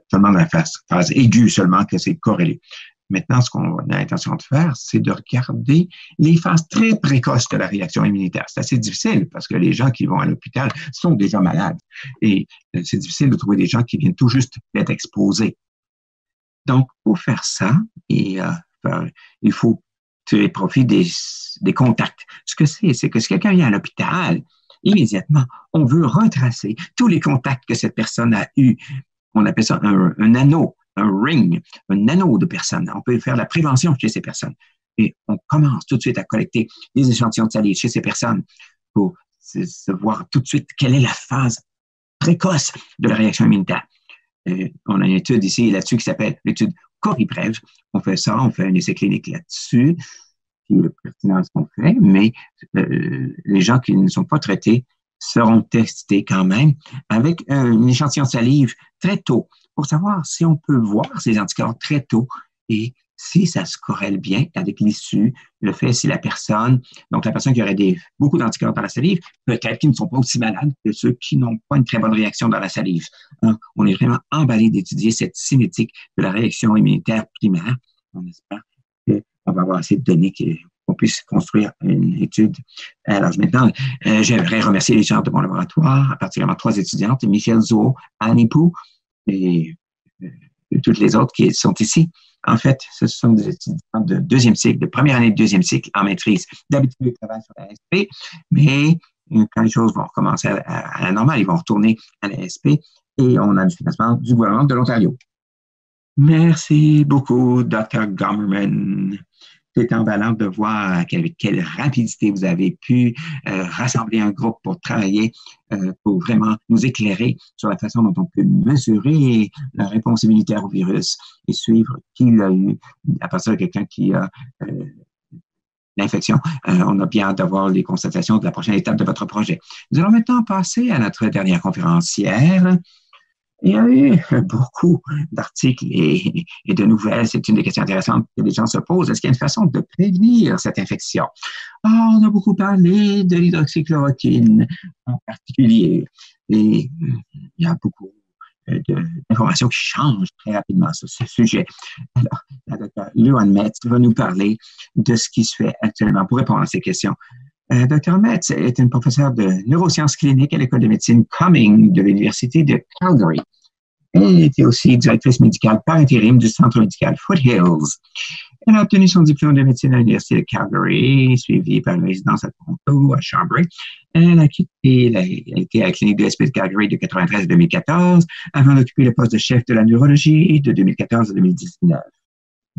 Seulement dans la phase aiguë seulement que c'est corrélé. Maintenant, ce qu'on a l'intention de faire, c'est de regarder les phases très précoces de la réaction immunitaire. C'est assez difficile parce que les gens qui vont à l'hôpital sont déjà malades et c'est difficile de trouver des gens qui viennent tout juste d'être exposés. Donc, pour faire ça, il faut tirer profit des contacts. Ce que c'est que si quelqu'un vient à l'hôpital, immédiatement, on veut retracer tous les contacts que cette personne a eus. On appelle ça un anneau, un ring, un anneau de personnes. On peut faire la prévention chez ces personnes. Et on commence tout de suite à collecter des échantillons de salive chez ces personnes pour se voir tout de suite quelle est la phase précoce de la réaction immunitaire. On a une étude ici là-dessus qui s'appelle l'étude Coriprev. On fait ça, on fait un essai clinique là-dessus, qui est pertinent ce qu'on fait, mais les gens qui ne sont pas traités seront testés quand même avec un échantillon de salive très tôt pour savoir si on peut voir ces anticorps très tôt et si ça se corrèle bien avec l'issue, le fait si la personne qui aurait beaucoup d'anticorps dans la salive, peut-être qu'ils ne sont pas aussi malades que ceux qui n'ont pas une très bonne réaction dans la salive. Alors, on est vraiment emballé d'étudier cette cinétique de la réaction immunitaire primaire. On espère qu'on va avoir assez de données qu'on puisse construire une étude. Alors maintenant, j'aimerais remercier les gens de mon laboratoire, particulièrement 3 étudiantes, Michel Zou, Annie Pou et toutes les autres qui sont ici. En fait, ce sont des étudiants de deuxième cycle, de première année de deuxième cycle en maîtrise. D'habitude, ils travaillent sur la SP, mais quand les choses vont recommencer à la normale, ils vont retourner à la SP et on a du financement du gouvernement de l'Ontario. Merci beaucoup, Dr. Gomerman. C'est emballant de voir avec quelle rapidité vous avez pu rassembler un groupe pour travailler, pour vraiment nous éclairer sur la façon dont on peut mesurer la réponse immunitaire au virus et suivre qui l'a eu à partir de quelqu'un qui a l'infection. On a bien hâte d'avoir les constatations de la prochaine étape de votre projet. Nous allons maintenant passer à notre dernière conférencière. Il y a eu beaucoup d'articles et de nouvelles. C'est une des questions intéressantes que les gens se posent. Est-ce qu'il y a une façon de prévenir cette infection? On a beaucoup parlé de l'hydroxychloroquine en particulier. Et il y a beaucoup d'informations qui changent très rapidement sur ce sujet. Alors, la docteure Luan Metz va nous parler de ce qui se fait actuellement pour répondre à ces questions. Dr. Metz est une professeure de neurosciences cliniques à l'École de médecine Cumming de l'Université de Calgary. Elle était aussi directrice médicale par intérim du centre médical Foothills. Elle a obtenu son diplôme de médecine à l'Université de Calgary, suivi par une résidence à Toronto, à Chambray. Elle a été à la clinique de l'ESP de Calgary de 1993 à 2014, avant d'occuper le poste de chef de la neurologie de 2014 à 2019.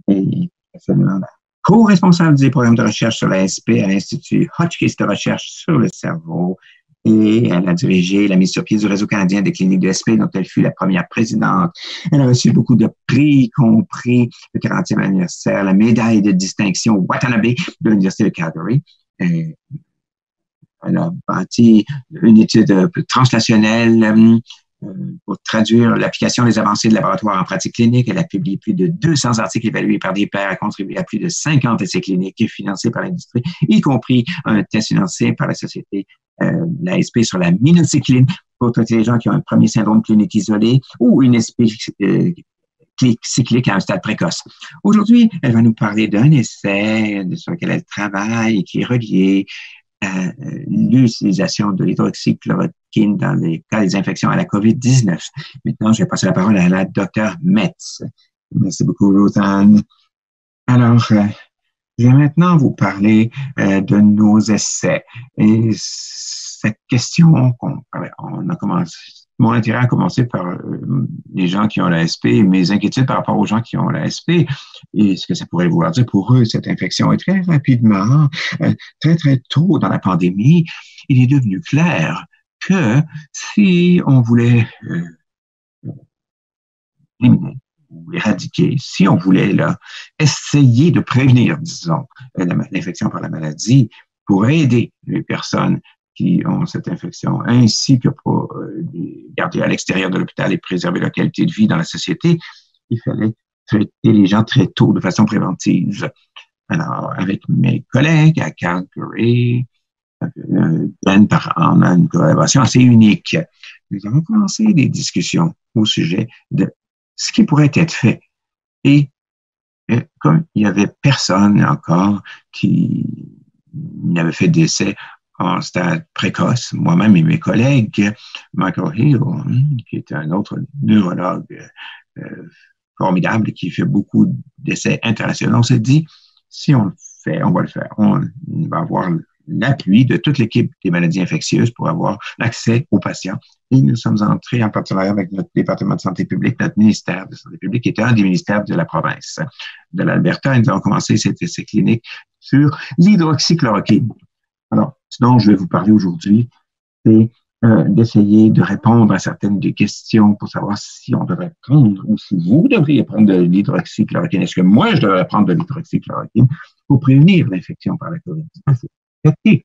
Et seulement là. Co-responsable des programmes de recherche sur l'ASP à l'Institut Hotchkiss de recherche sur le cerveau. Et elle a dirigé la mise sur pied du réseau canadien des cliniques de l'ASP, dont elle fut la première présidente. Elle a reçu beaucoup de prix, y compris le 40e anniversaire, la médaille de distinction Watanabe de l'Université de Calgary. Et elle a bâti une étude translationnelle pour traduire l'application des avancées de laboratoire en pratique clinique. Elle a publié plus de 200 articles évalués par des pairs, a contribué à plus de 50 essais cliniques financés par l'industrie, y compris un test financé par la société l'ASP sur la minocycline pour traiter les gens qui ont un premier syndrome clinique isolé ou une SP cyclique à un stade précoce. Aujourd'hui, elle va nous parler d'un essai sur lequel elle travaille et qui est relié à l'utilisation de l'hydroxychloroquine dans les cas des infections à la COVID-19. Maintenant, je vais passer la parole à la docteure Metz. Merci beaucoup, Rosanne. Alors, je vais maintenant vous parler de nos essais. Et cette question, on a commencé, mon intérêt a commencé par les gens qui ont l'ASP, mes inquiétudes par rapport aux gens qui ont l'ASP et ce que ça pourrait vouloir dire pour eux, cette infection. Et très rapidement, très, très tôt dans la pandémie, il est devenu clair que si on voulait éliminer ou éradiquer, si on voulait là, essayer de prévenir, disons, l'infection par la maladie pour aider les personnes qui ont cette infection, ainsi que pour les garder à l'extérieur de l'hôpital et préserver leur qualité de vie dans la société, il fallait traiter les gens très tôt de façon préventive. Alors, avec mes collègues à Calgary, on a une collaboration assez unique. Nous avons commencé des discussions au sujet de ce qui pourrait être fait. Et comme il y avait personne encore qui n'avait fait d'essai en stade précoce, moi-même et mes collègues, Michael Hill, qui est un autre neurologue formidable qui fait beaucoup d'essais internationaux, on s'est dit, si on le fait, on va le faire. On va avoir l'appui de toute l'équipe des maladies infectieuses pour avoir l'accès aux patients. Et nous sommes entrés en partenariat avec notre département de santé publique, notre ministère de santé publique, qui est un des ministères de la province de l'Alberta. Et nous avons commencé cet essai clinique sur l'hydroxychloroquine. Alors, ce dont je vais vous parler aujourd'hui, c'est d'essayer de répondre à certaines des questions pour savoir si on devrait prendre ou si vous devriez prendre de l'hydroxychloroquine. Est-ce que moi, je devrais prendre de l'hydroxychloroquine pour prévenir l'infection par la COVID-19?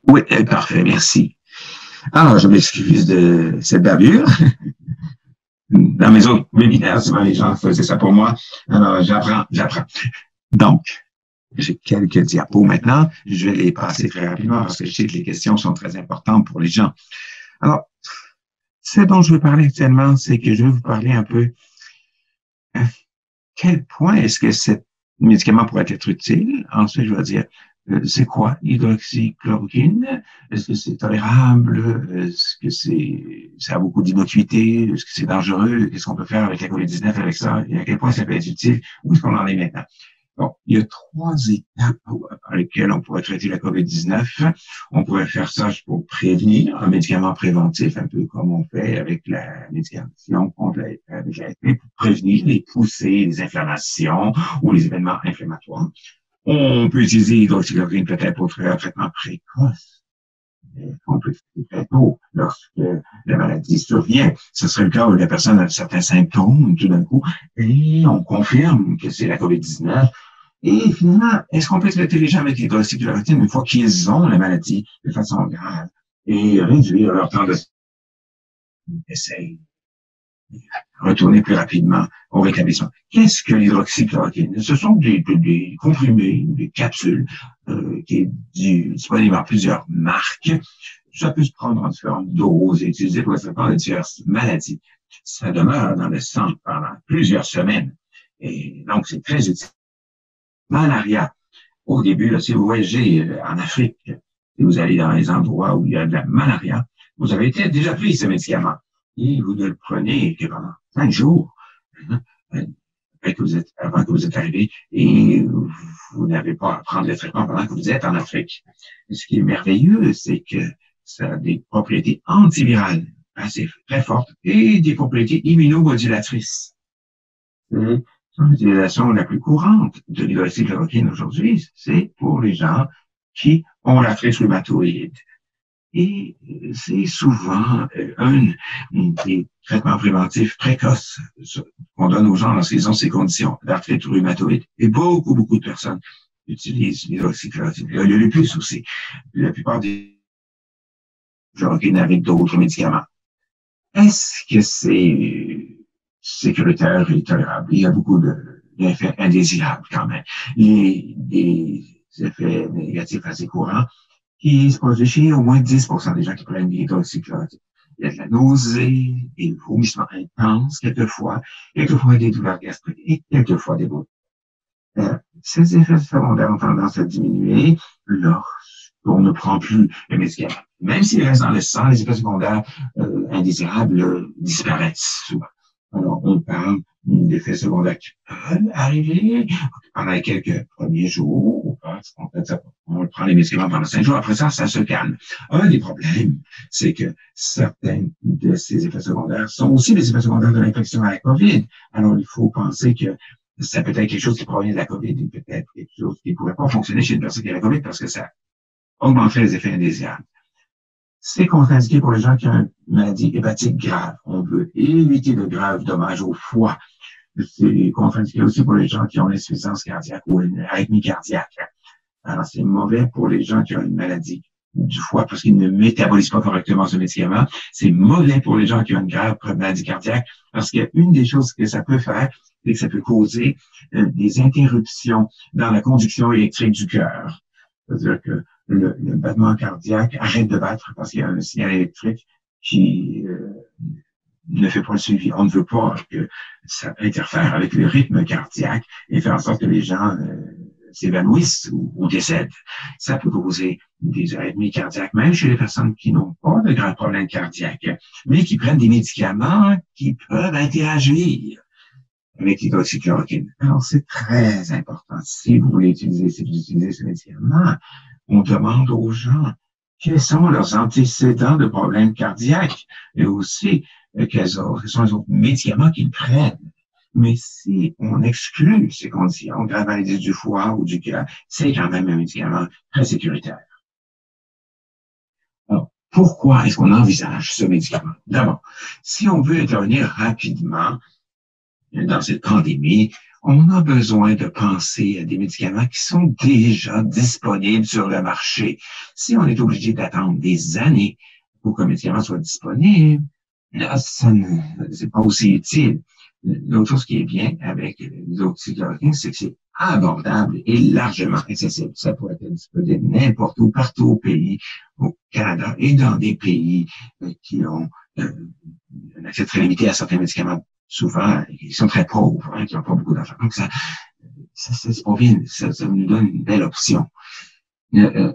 Oui, parfait, merci. Alors, je m'excuse de cette bavure. Dans mes autres webinaires, souvent les gens faisaient ça pour moi. Alors, j'apprends. Donc, j'ai quelques diapos maintenant. Je vais les passer très rapidement parce que je sais que les questions sont très importantes pour les gens. Alors, ce dont je veux parler actuellement, c'est que je vais vous parler un peu à quel point est-ce que ce médicament pourrait être utile. Ensuite, je vais dire, c'est quoi l'hydroxychloroquine? Est-ce que c'est tolérable? Est-ce que ça a beaucoup d'innocuité? Est-ce que c'est dangereux? Qu'est-ce qu'on peut faire avec la COVID-19 avec ça? Et à quel point ça peut être utile? Où est-ce qu'on en est maintenant? Bon, il y a 3 étapes par lesquelles on pourrait traiter la COVID-19. On pourrait faire ça pour prévenir, un médicament préventif, un peu comme on fait avec la médication contre avec la grippe, pour prévenir les poussées, les inflammations ou les événements inflammatoires. On peut utiliser l'hydroxychloroquine peut-être pour faire un traitement précoce. On peut faire très tôt lorsque la maladie survient. Ce serait le cas où la personne a certains symptômes tout d'un coup et on confirme que c'est la COVID-19. Et finalement, est-ce qu'on peut traiter les gens avec l'hydroxychloroquine une fois qu'ils ont la maladie de façon grave et réduire leur temps d'essai, retourner plus rapidement au rétablissement? Qu'est-ce que l'hydroxychloroquine? Ce sont des comprimés, des capsules qui est disponibles en plusieurs marques. Ça peut se prendre en différentes doses et utiliser pour le traitement de diverses maladies. Ça demeure dans le sang pendant plusieurs semaines. Et donc, c'est très utile. Malaria. Au début, là, si vous voyagez en Afrique, si vous allez dans les endroits où il y a de la malaria, vous avez déjà pris ce médicament. Et vous ne le prenez que pendant 5 jours, avant que vous êtes arrivé, et vous n'avez pas à prendre le traitement pendant que vous êtes en Afrique. Et ce qui est merveilleux, c'est que ça a des propriétés antivirales assez très fortes et des propriétés immunomodulatrices. L'utilisation la plus courante de l'hydroxychloroquine aujourd'hui, c'est pour les gens qui ont l'arthrite rhumatoïde. Et c'est souvent un des traitements préventifs précoces qu'on donne aux gens lorsqu'ils ont ces conditions d'arthrite rhumatoïde. Et beaucoup de personnes utilisent l'hydroxychloroquine. Il y a le lupus aussi. La plupart des chloroquine avec d'autres médicaments. Est-ce que c'est sécuritaire et tolérable? Il y a beaucoup d'effets indésirables quand même. Des effets négatifs assez courants qui se produisent chez au moins 10% des gens qui prennent l'hydroxychloroquine. Il y a de la nausée, des vomissements intenses, quelquefois des douleurs gastriques et quelquefois des maux. Ces effets secondaires ont tendance à diminuer lorsqu'on ne prend plus le médicament. Même s'il reste dans le sang, les effets secondaires indésirables disparaissent souvent. Alors, on parle d'effets secondaires qui peuvent arriver pendant quelques premiers jours. On prend les médicaments pendant 5 jours. Après ça, ça se calme. Un des problèmes, c'est que certains de ces effets secondaires sont aussi des effets secondaires de l'infection à la COVID. Alors, il faut penser que ça peut être quelque chose qui provient de la COVID et peut-être quelque chose qui ne pourrait pas fonctionner chez une personne qui a la COVID parce que ça augmenterait les effets indésirables. C'est contre-indiqué pour les gens qui ont une maladie hépatique grave. On veut éviter de graves dommages au foie C'est contre-indiqué aussi pour les gens qui ont une insuffisance cardiaque ou une arythmie cardiaque. Alors, c'est mauvais pour les gens qui ont une maladie du foie parce qu'ils ne métabolisent pas correctement ce médicament. C'est mauvais pour les gens qui ont une grave maladie cardiaque parce qu'une des choses que ça peut faire, c'est que ça peut causer des interruptions dans la conduction électrique du cœur. C'est-à-dire que le battement cardiaque arrête de battre parce qu'il y a un signal électrique qui ne fait pas le suivi. On ne veut pas que ça interfère avec le rythme cardiaque et faire en sorte que les gens s'évanouissent ou décèdent. Ça peut causer des arythmies cardiaques, même chez les personnes qui n'ont pas de grands problèmes cardiaques, mais qui prennent des médicaments qui peuvent interagir avec l'hydroxychloroquine. Alors, c'est très important. Si vous voulez utiliser ce médicament, on demande aux gens quels sont leurs antécédents de problèmes cardiaques et aussi quels sont les autres médicaments qu'ils prennent. Mais si on exclut ces conditions, grave maladie du foie ou du cœur, c'est quand même un médicament très sécuritaire. Alors, pourquoi est-ce qu'on envisage ce médicament? D'abord, si on veut intervenir rapidement dans cette pandémie, on a besoin de penser à des médicaments qui sont déjà disponibles sur le marché. Si on est obligé d'attendre des années pour qu'un médicament soit disponible, là, c'est pas aussi utile. L'autre chose qui est bien avec l'hydroxychloroquine, c'est que c'est abordable et largement accessible. Ça pourrait être disponible n'importe où, partout au pays, au Canada et dans des pays qui ont un accès très limité à certains médicaments. Souvent, ils sont très pauvres, qui n'ont pas beaucoup d'argent. Donc, ça nous donne une belle option.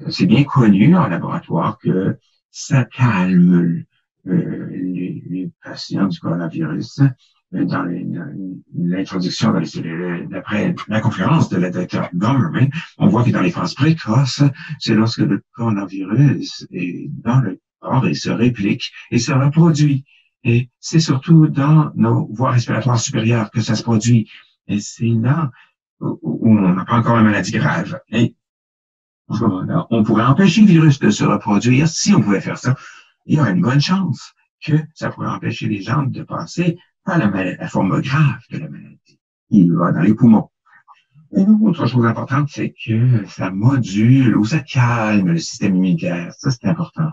C'est bien connu en laboratoire que ça calme les patients du coronavirus. Dans l'introduction dans les cellules, d'après la conférence de la docteur Gomerman, on voit que dans les phases précoces, c'est lorsque le coronavirus est dans le corps et se réplique et se reproduit. Et c'est surtout dans nos voies respiratoires supérieures que ça se produit. Et c'est là où on n'a pas encore une maladie grave. Et on pourrait empêcher le virus de se reproduire. Si on pouvait faire ça, il y aurait une bonne chance que ça pourrait empêcher les gens de passer à la forme grave de la maladie qui va dans les poumons. Et l'autre chose importante, c'est que ça module ou ça calme le système immunitaire. Ça, c'est important.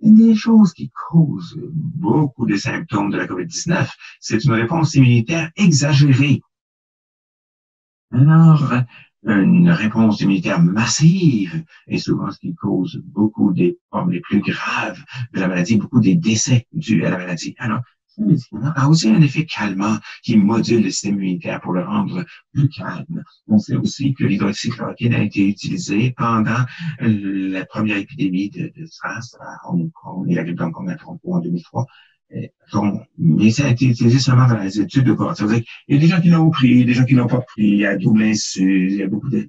Une des choses qui causent beaucoup de symptômes de la COVID-19, c'est une réponse immunitaire exagérée. Alors, une réponse immunitaire massive est souvent ce qui cause beaucoup des formes les plus graves de la maladie, beaucoup des décès dus à la maladie. Alors, ce médicament a aussi un effet calmant qui module le système immunitaire pour le rendre plus calme. On sait aussi que l'hydroxychloroquine a été utilisée pendant la première épidémie de SARS à Hong Kong et la grippe Hong Kong à Toronto en 2003. Mais ça a été utilisé seulement dans les études de cohorte. Il y a des gens qui l'ont pris, des gens qui l'ont pas pris, il y a double insu, il y a beaucoup de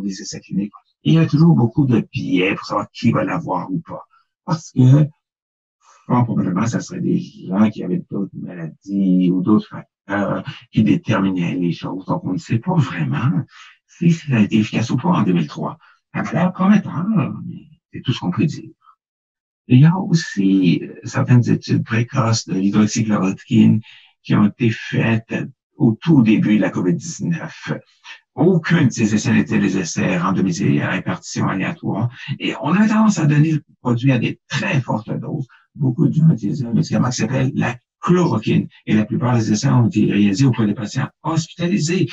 essais cliniques. Et il y a toujours beaucoup de biais pour savoir qui va l'avoir ou pas. Parce que fort probablement, ça serait des gens qui avaient d'autres maladies ou d'autres facteurs qui déterminaient les choses. Donc, on ne sait pas vraiment si ça a été efficace ou pas en 2003. Ça a l'air prometteur, mais c'est tout ce qu'on peut dire. Il y a aussi certaines études précoces de l'hydroxychloroquine qui ont été faites au tout début de la COVID-19. Aucun de ces essais n'était des essais randomisés à répartition aléatoire. Et on avait tendance à donner le produit à des très fortes doses. Beaucoup de gens utilisaient un médicament qui s'appelle la chloroquine. Et la plupart des essais ont été réalisés auprès des patients hospitalisés.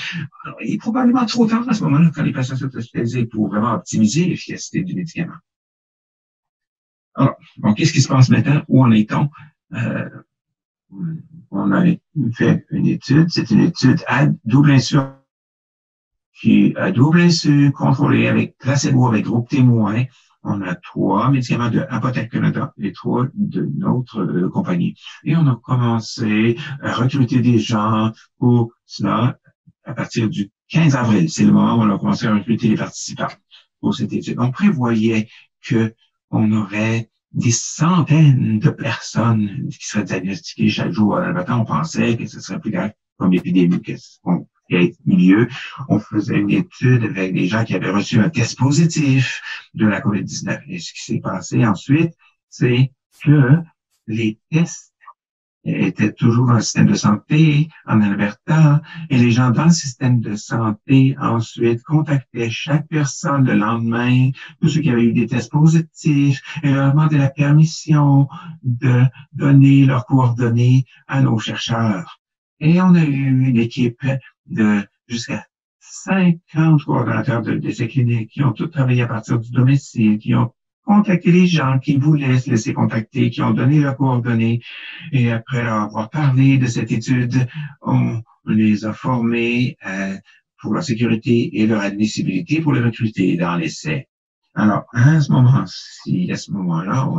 Alors, il est probablement trop tard à ce moment-là quand les patients sont hospitalisés pour vraiment optimiser l'efficacité du médicament. Alors, bon, qu'est-ce qui se passe maintenant? Où en est-on? On a fait une étude. C'est une étude à double insu contrôlée avec placebo, avec groupe témoin. On a 3 médicaments de Apothec Canada et 3 de notre compagnie. Et on a commencé à recruter des gens pour cela à partir du 15 avril. C'est le moment où on a commencé à recruter les participants pour cette étude. On prévoyait que on aurait des centaines de personnes qui seraient diagnostiquées chaque jour. À la on pensait que ce serait plus grave comme l'épidémie qui a milieu. On faisait une étude avec des gens qui avaient reçu un test positif de la COVID-19. Et ce qui s'est passé ensuite, c'est que les tests étaient toujours dans le système de santé en Alberta et les gens dans le système de santé ensuite contactaient chaque personne le lendemain, tous ceux qui avaient eu des tests positifs et leur demandaient la permission de donner leurs coordonnées à nos chercheurs. Et on a eu une équipe de jusqu'à 50 coordonnateurs d'essais cliniques qui ont tous travaillé à partir du domicile, qui ont contacté les gens qui voulaient se laisser contacter, qui ont donné leurs coordonnées. Et après leur avoir parlé de cette étude, on les a formés pour leur sécurité et leur admissibilité pour les recruter dans l'essai. Alors, à ce moment-ci, à ce moment-là,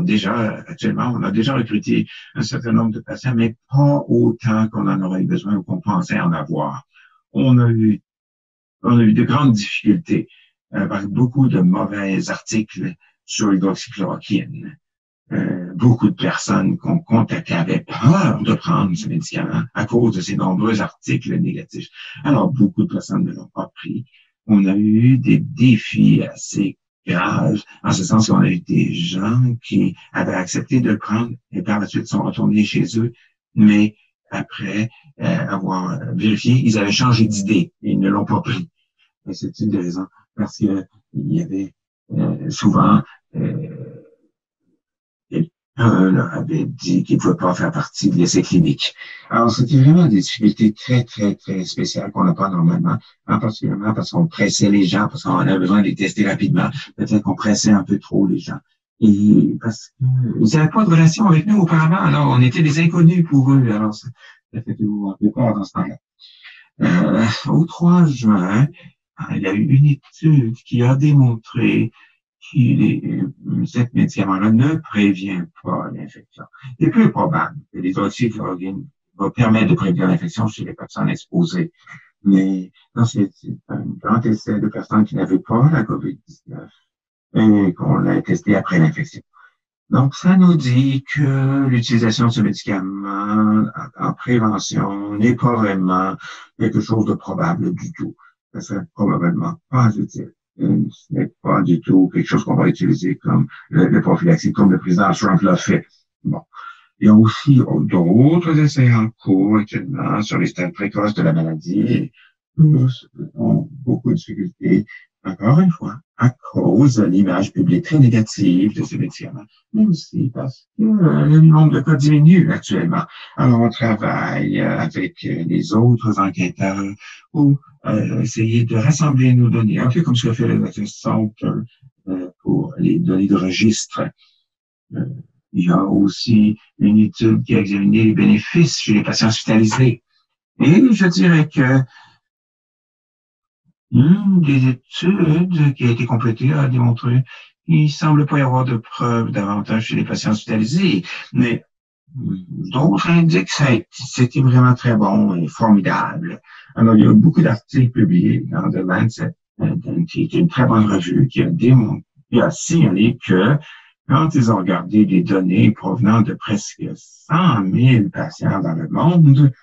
actuellement, on a déjà recruté un certain nombre de patients, mais pas autant qu'on en aurait eu besoin ou qu'on pensait en avoir. On a eu de grandes difficultés avec beaucoup de mauvais articles sur l'hydroxychloroquine. Beaucoup de personnes qu'on contactait avaient peur de prendre ce médicament à cause de ces nombreux articles négatifs. Alors, beaucoup de personnes ne l'ont pas pris. On a eu des défis assez graves, en ce sens qu'on a eu des gens qui avaient accepté de le prendre et par la suite sont retournés chez eux, mais après avoir vérifié, ils avaient changé d'idée et ils ne l'ont pas pris. Et c'est une des raisons, parce qu'il y avait souvent leur avait dit qu'il ne pouvait pas faire partie de l'essai clinique. Alors, c'était vraiment des difficultés très, très, très spéciales qu'on n'a pas normalement, en particulièrement parce qu'on pressait les gens, parce qu'on avait besoin de les tester rapidement. Peut-être qu'on pressait un peu trop les gens. Et parce qu'ils n'avaient pas de relation avec nous auparavant, alors on était des inconnus pour eux. Alors, ça fait toujours un peu peur dans ce temps-là. Au 3 juin, il y a eu une étude qui a démontré cet médicament-là ne prévient pas l'infection. Il est peu probable que l'hydroxychloroquine va permettre de prévenir l'infection chez les personnes exposées. Mais dans c'est un grand essai de personnes qui n'avaient pas la COVID-19 et qu'on l'a testé après l'infection. Donc, ça nous dit que l'utilisation de ce médicament en prévention n'est pas vraiment quelque chose de probable du tout. Ça serait probablement pas utile. Ce n'est pas du tout quelque chose qu'on va utiliser comme le prophylaxie, comme le président Trump l'a fait. Bon. Il y a aussi d'autres essais en cours actuellement sur les stades précoces de la maladie. Tous ont beaucoup de difficultés, encore une fois, à cause de l'image publique très négative de ces médicaments, mais aussi parce que le nombre de cas diminue actuellement. Alors, on travaille avec les autres enquêteurs pour essayer de rassembler nos données, un peu comme ce que fait le Data Center pour les données de registre. Il y a aussi une étude qui a examiné les bénéfices chez les patients hospitalisés. Et je dirais que une des études qui a été complétée a démontré qu'il ne semble pas y avoir de preuves davantage chez les patients hospitalisés, mais d'autres indiquent que c'était vraiment très bon et formidable. Alors, il y a beaucoup d'articles publiés dans The Lancet, qui est une très bonne revue, qui a signalé que quand ils ont regardé des données provenant de presque 100 000 patients dans le monde,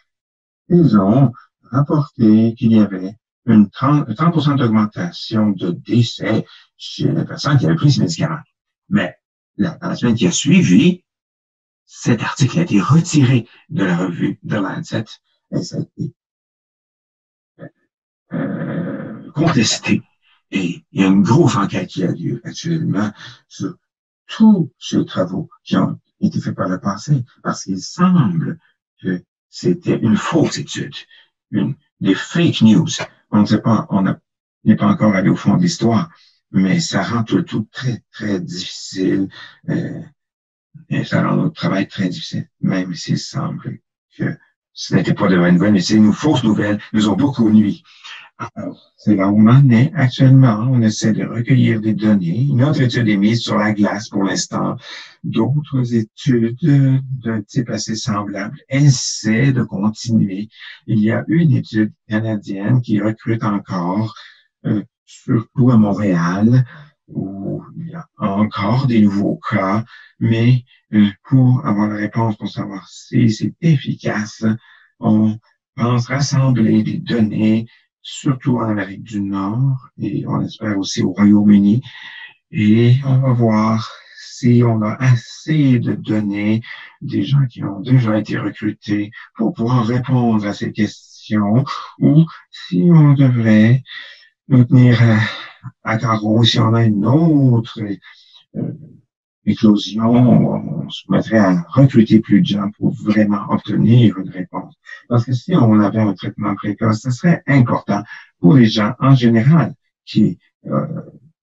ils ont rapporté qu'il y avait une 30% d'augmentation de décès chez les personnes qui avaient pris ce médicament. Mais dans la semaine qui a suivi, cet article a été retiré de la revue de Lancet et ça a été contesté. Et il y a une grosse enquête qui a lieu actuellement sur tous ces travaux qui ont été faits par le passé, parce qu'il semble que c'était une fausse étude, des fake news. On ne sait pas, n'est pas encore allé au fond de l'histoire, mais ça rend le tout très, très difficile. Et ça rend notre travail très difficile, même s'il semble que ce n'était pas de bonnes nouvelles, mais c'est une fausse nouvelle, nous ont beaucoup nuit. Alors, c'est là où on en est actuellement. On essaie de recueillir des données. Une autre étude est mise sur la glace pour l'instant. D'autres études d'un type assez semblable essaient de continuer. Il y a une étude canadienne qui recrute encore, surtout à Montréal, où il y a encore des nouveaux cas, mais pour avoir la réponse pour savoir si c'est efficace, on pense rassembler des données surtout en Amérique du Nord et on espère aussi au Royaume-Uni. Et on va voir si on a assez de données des gens qui ont déjà été recrutés pour pouvoir répondre à ces questions, ou si on devrait nous tenir à carreau, si on a une autre euh, éclosion, on se mettrait à recruter plus de gens pour vraiment obtenir une réponse. Parce que si on avait un traitement précoce, ce serait important pour les gens en général qui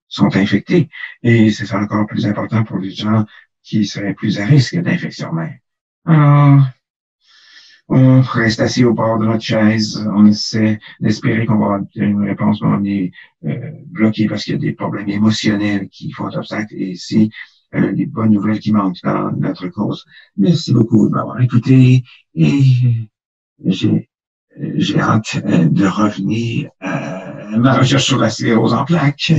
sont infectés. Et c'est encore plus important pour les gens qui seraient plus à risque d'infection même. Alors, on reste assis au bord de notre chaise, on essaie d'espérer qu'on va avoir une réponse, mais on est bloqué parce qu'il y a des problèmes émotionnels qui font obstacle, et c'est les bonnes nouvelles qui manquent dans notre cause. Merci beaucoup de m'avoir écouté, et j'ai hâte de revenir à ma recherche sur la sclérose en plaques,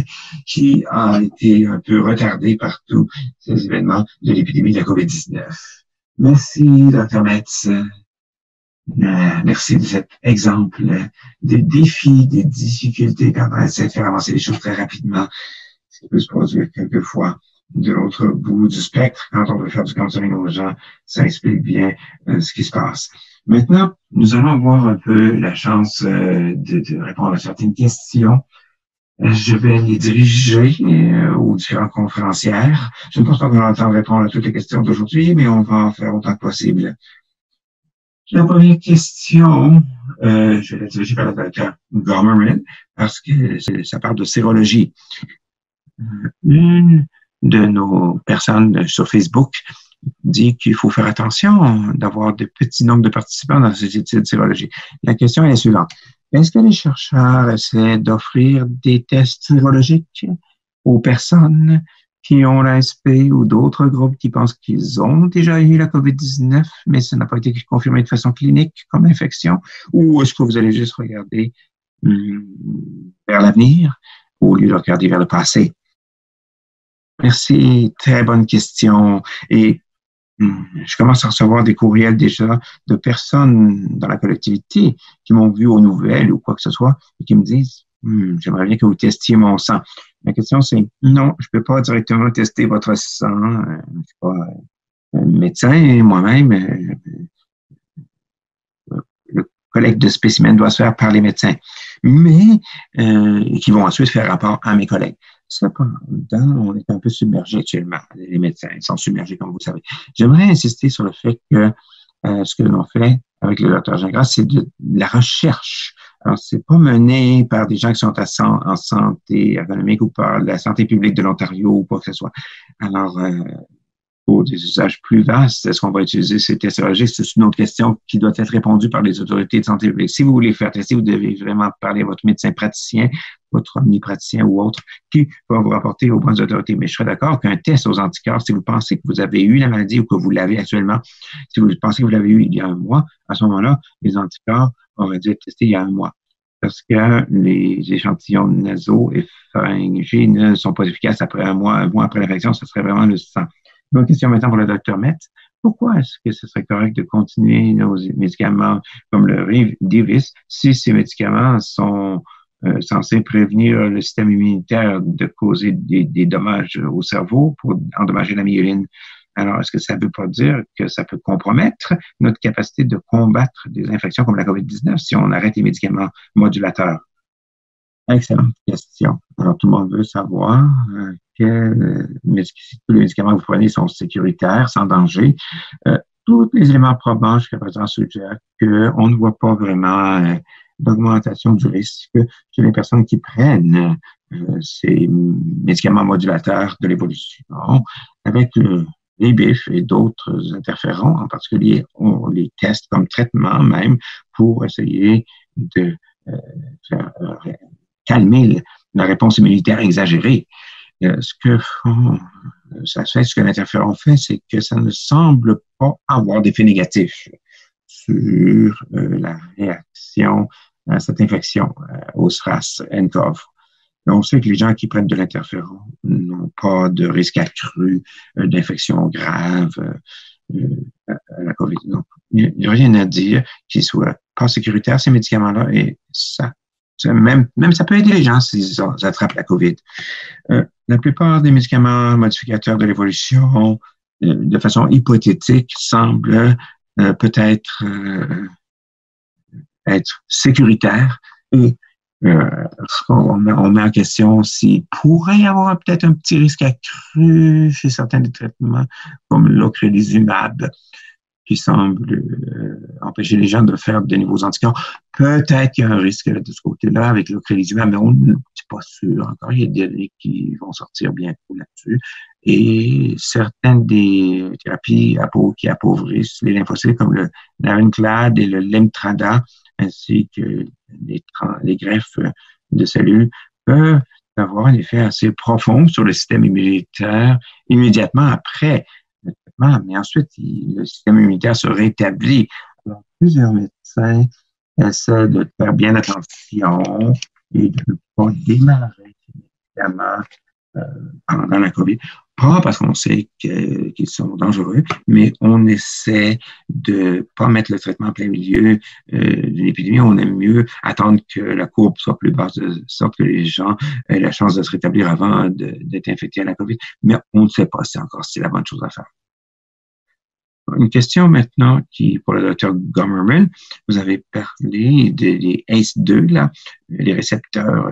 qui a été un peu retardée par tous ces événements de l'épidémie de la COVID-19. Merci, Dr. Metz. Merci de cet exemple des défis, des difficultés quand on essaie de faire avancer les choses très rapidement. Ce qui peut se produire quelquefois de l'autre bout du spectre quand on veut faire du counseling aux gens. Ça explique bien ce qui se passe. Maintenant, nous allons avoir un peu la chance de répondre à certaines questions. Je vais les diriger aux différents conférencières. Je ne pense pas qu'on a le temps de répondre à toutes les questions d'aujourd'hui, mais on va en faire autant que possible. La première question, je vais la diriger vers le docteur Gomerman, parce que ça parle de sérologie. Une de nos personnes sur Facebook dit qu'il faut faire attention d'avoir de petits nombres de participants dans ces études de sérologie. La question est la suivante. Est-ce que les chercheurs essaient d'offrir des tests sérologiques aux personnes qui ont l'ASP ou d'autres groupes qui pensent qu'ils ont déjà eu la COVID-19, mais ça n'a pas été confirmé de façon clinique comme infection? Ou est-ce que vous allez juste regarder vers l'avenir au lieu de regarder vers le passé? Merci, très bonne question. Et je commence à recevoir des courriels déjà de personnes dans la collectivité qui m'ont vu aux nouvelles ou quoi que ce soit et qui me disent j'aimerais bien que vous testiez mon sang. La question, c'est non, je ne peux pas directement tester votre sang. Je ne suis pas un médecin moi-même. Le collecte de spécimens doit se faire par les médecins, mais qui vont ensuite faire rapport à mes collègues. Cependant, on est un peu submergé actuellement. Les médecins sont submergés, comme vous le savez. J'aimerais insister sur le fait que ce que l'on fait avec le docteur Gingras, c'est de la recherche. Alors, c'est pas mené par des gens qui sont en santé ergonomique ou par la santé publique de l'Ontario ou quoi que ce soit. Alors, pour des usages plus vastes, est-ce qu'on va utiliser ces tests sérologiques? C'est une autre question qui doit être répondue par les autorités de santé publique. Si vous voulez faire tester, vous devez vraiment parler à votre médecin praticien, votre omnipraticien ou autre, qui va vous rapporter aux bonnes autorités. Mais je serais d'accord qu'un test aux anticorps, si vous pensez que vous avez eu la maladie ou que vous l'avez actuellement, si vous pensez que vous l'avez eu il y a un mois, à ce moment-là, les anticorps auraient dû être testés il y a un mois. Parce que les échantillons nasaux et pharyngés ne sont pas efficaces après un mois après l'infection, ce serait vraiment le sang. Une question maintenant pour le docteur Metz. Pourquoi est-ce que ce serait correct de continuer nos médicaments comme le Divis si ces médicaments sont censés prévenir le système immunitaire de causer des dommages au cerveau pour endommager la myéline? Alors, est-ce que ça ne veut pas dire que ça peut compromettre notre capacité de combattre des infections comme la COVID-19 si on arrête les médicaments modulateurs? Excellente question. Alors, tout le monde veut savoir que tous les médicaments que vous prenez sont sécuritaires, sans danger. Tous les éléments probants jusqu'à présent suggèrent qu'on ne voit pas vraiment d'augmentation du risque chez les personnes qui prennent ces médicaments modulateurs de l'évolution. Avec les BIF et d'autres interférents, en particulier, on les teste comme traitement même pour essayer de faire calmer la réponse immunitaire exagérée. Ce que l'interféron fait, c'est que ça ne semble pas avoir d'effet négatif sur la réaction à cette infection au SRAS-nCoV. On sait que les gens qui prennent de l'interféron n'ont pas de risque accru d'infection grave à la COVID. Donc, il n'y a rien à dire qui soit pas sécuritaire, ces médicaments-là, et même ça peut aider les gens s'ils attrapent la COVID. La plupart des médicaments modificateurs de l'évolution de façon hypothétique, semble peut-être être sécuritaire et on met en question s'il pourrait y avoir peut-être un petit risque accru chez certains des traitements, comme l'ocrelizumab, qui semble empêcher les gens de faire de nouveaux anticorps. Peut-être qu'il y a un risque de ce côté-là avec l'ocrelizumab, mais on n'est pas sûr encore. Il y a des données qui vont sortir bientôt là-dessus. Et certaines des thérapies qui appauvrissent les lymphocytes, comme le Naranclad et le Lemtrada, ainsi que les greffes de cellules, peuvent avoir un effet assez profond sur le système immunitaire immédiatement après le traitement. Mais ensuite, le système immunitaire se rétablit. Alors, plusieurs médecins essaient de faire bien attention et de ne pas démarrer médicaments pendant la COVID. Pas parce qu'on sait qu'ils sont dangereux, mais on essaie de ne pas mettre le traitement en plein milieu d'une épidémie. On aime mieux attendre que la courbe soit plus basse, de sorte que les gens aient la chance de se rétablir avant d'être infectés à la COVID. Mais on ne sait pas si encore c'est la bonne chose à faire. Une question maintenant pour le docteur Gummerman. Vous avez parlé des ACE2, là, les récepteurs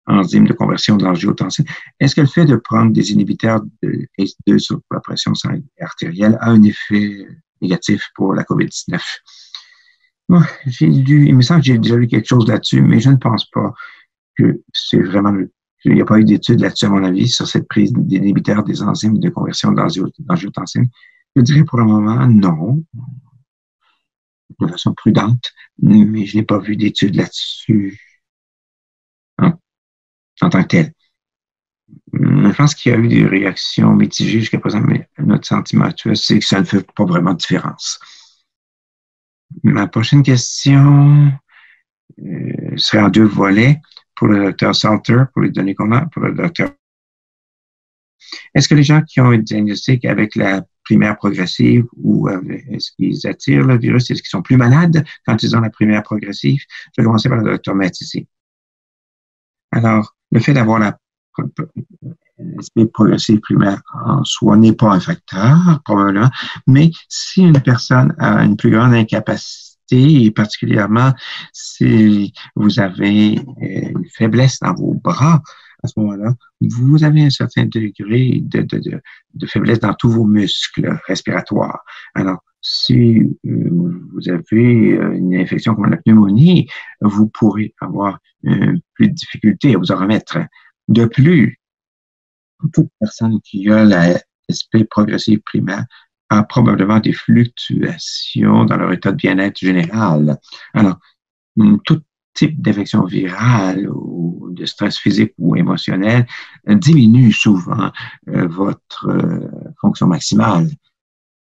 enzymes de conversion de l'angiotensine. Est-ce que le fait de prendre des inhibiteurs de ACE2 sur la pression artérielle a un effet négatif pour la COVID-19? Bon, il me semble que j'ai déjà lu quelque chose là-dessus, mais je ne pense pas que c'est vraiment il n'y a pas eu d'études là-dessus, à mon avis, sur cette prise d'inhibiteurs des enzymes de conversion de l'angiotensine. Je dirais pour le moment, non, de façon prudente, mais je n'ai pas vu d'études là-dessus en tant que tel. Je pense qu'il y a eu des réactions mitigées jusqu'à présent, mais notre sentiment actuel, c'est que ça ne fait pas vraiment de différence. Ma prochaine question serait en deux volets pour le docteur Salter, pour les données qu'on a, pour le docteur. Est-ce que les gens qui ont un diagnostic avec la primaire progressive ou est-ce qu'ils attirent le virus? Est-ce qu'ils sont plus malades quand ils ont la primaire progressive? Je vais commencer par le docteur Metz ici. Alors, le fait d'avoir l'aspect progressif primaire en soi n'est pas un facteur, probablement, mais si une personne a une plus grande incapacité, et particulièrement si vous avez une faiblesse dans vos bras, à ce moment-là, vous avez un certain degré de faiblesse dans tous vos muscles respiratoires. Alors, si vous avez une infection comme la pneumonie, vous pourrez avoir plus de difficulté à vous en remettre. De plus, toute personne qui a l'aspect progressif primaire a probablement des fluctuations dans leur état de bien-être général. Alors, tout type d'infection virale ou de stress physique ou émotionnel diminue souvent votre fonction maximale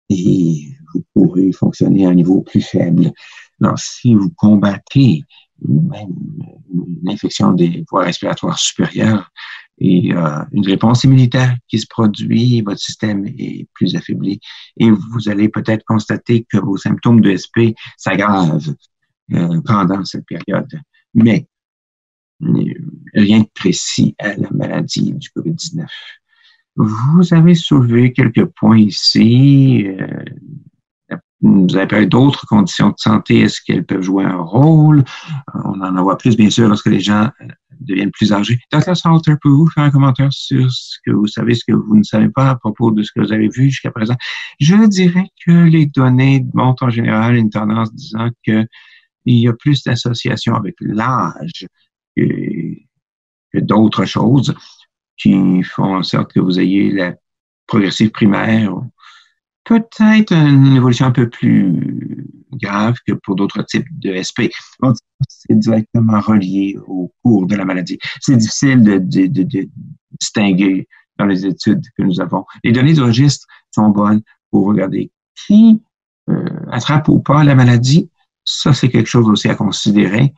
et vous pourrez fonctionner à un niveau plus faible. Alors, si vous combattez même une infection des voies respiratoires supérieures et une réponse immunitaire qui se produit, votre système est plus affaibli et vous allez peut-être constater que vos symptômes de SP s'aggravent pendant cette période. Mais rien de précis à la maladie du COVID-19. Vous avez soulevé quelques points ici. Vous avez parlé d'autres conditions de santé. Est-ce qu'elles peuvent jouer un rôle? On en voit plus, bien sûr, lorsque les gens deviennent plus âgés. Dr. Salter, pouvez-vous faire un commentaire sur ce que vous savez, ce que vous ne savez pas à propos de ce que vous avez vu jusqu'à présent? Je dirais que les données montrent en général une tendance disant qu'il y a plus d'associations avec l'âge que d'autres choses qui font en sorte que vous ayez la progressive primaire, peut-être une évolution un peu plus grave que pour d'autres types de SP. Donc, c'est directement relié au cours de la maladie. C'est difficile de distinguer dans les études que nous avons. Les données de registre sont bonnes pour regarder qui attrape ou pas la maladie. Ça, c'est quelque chose aussi à considérer.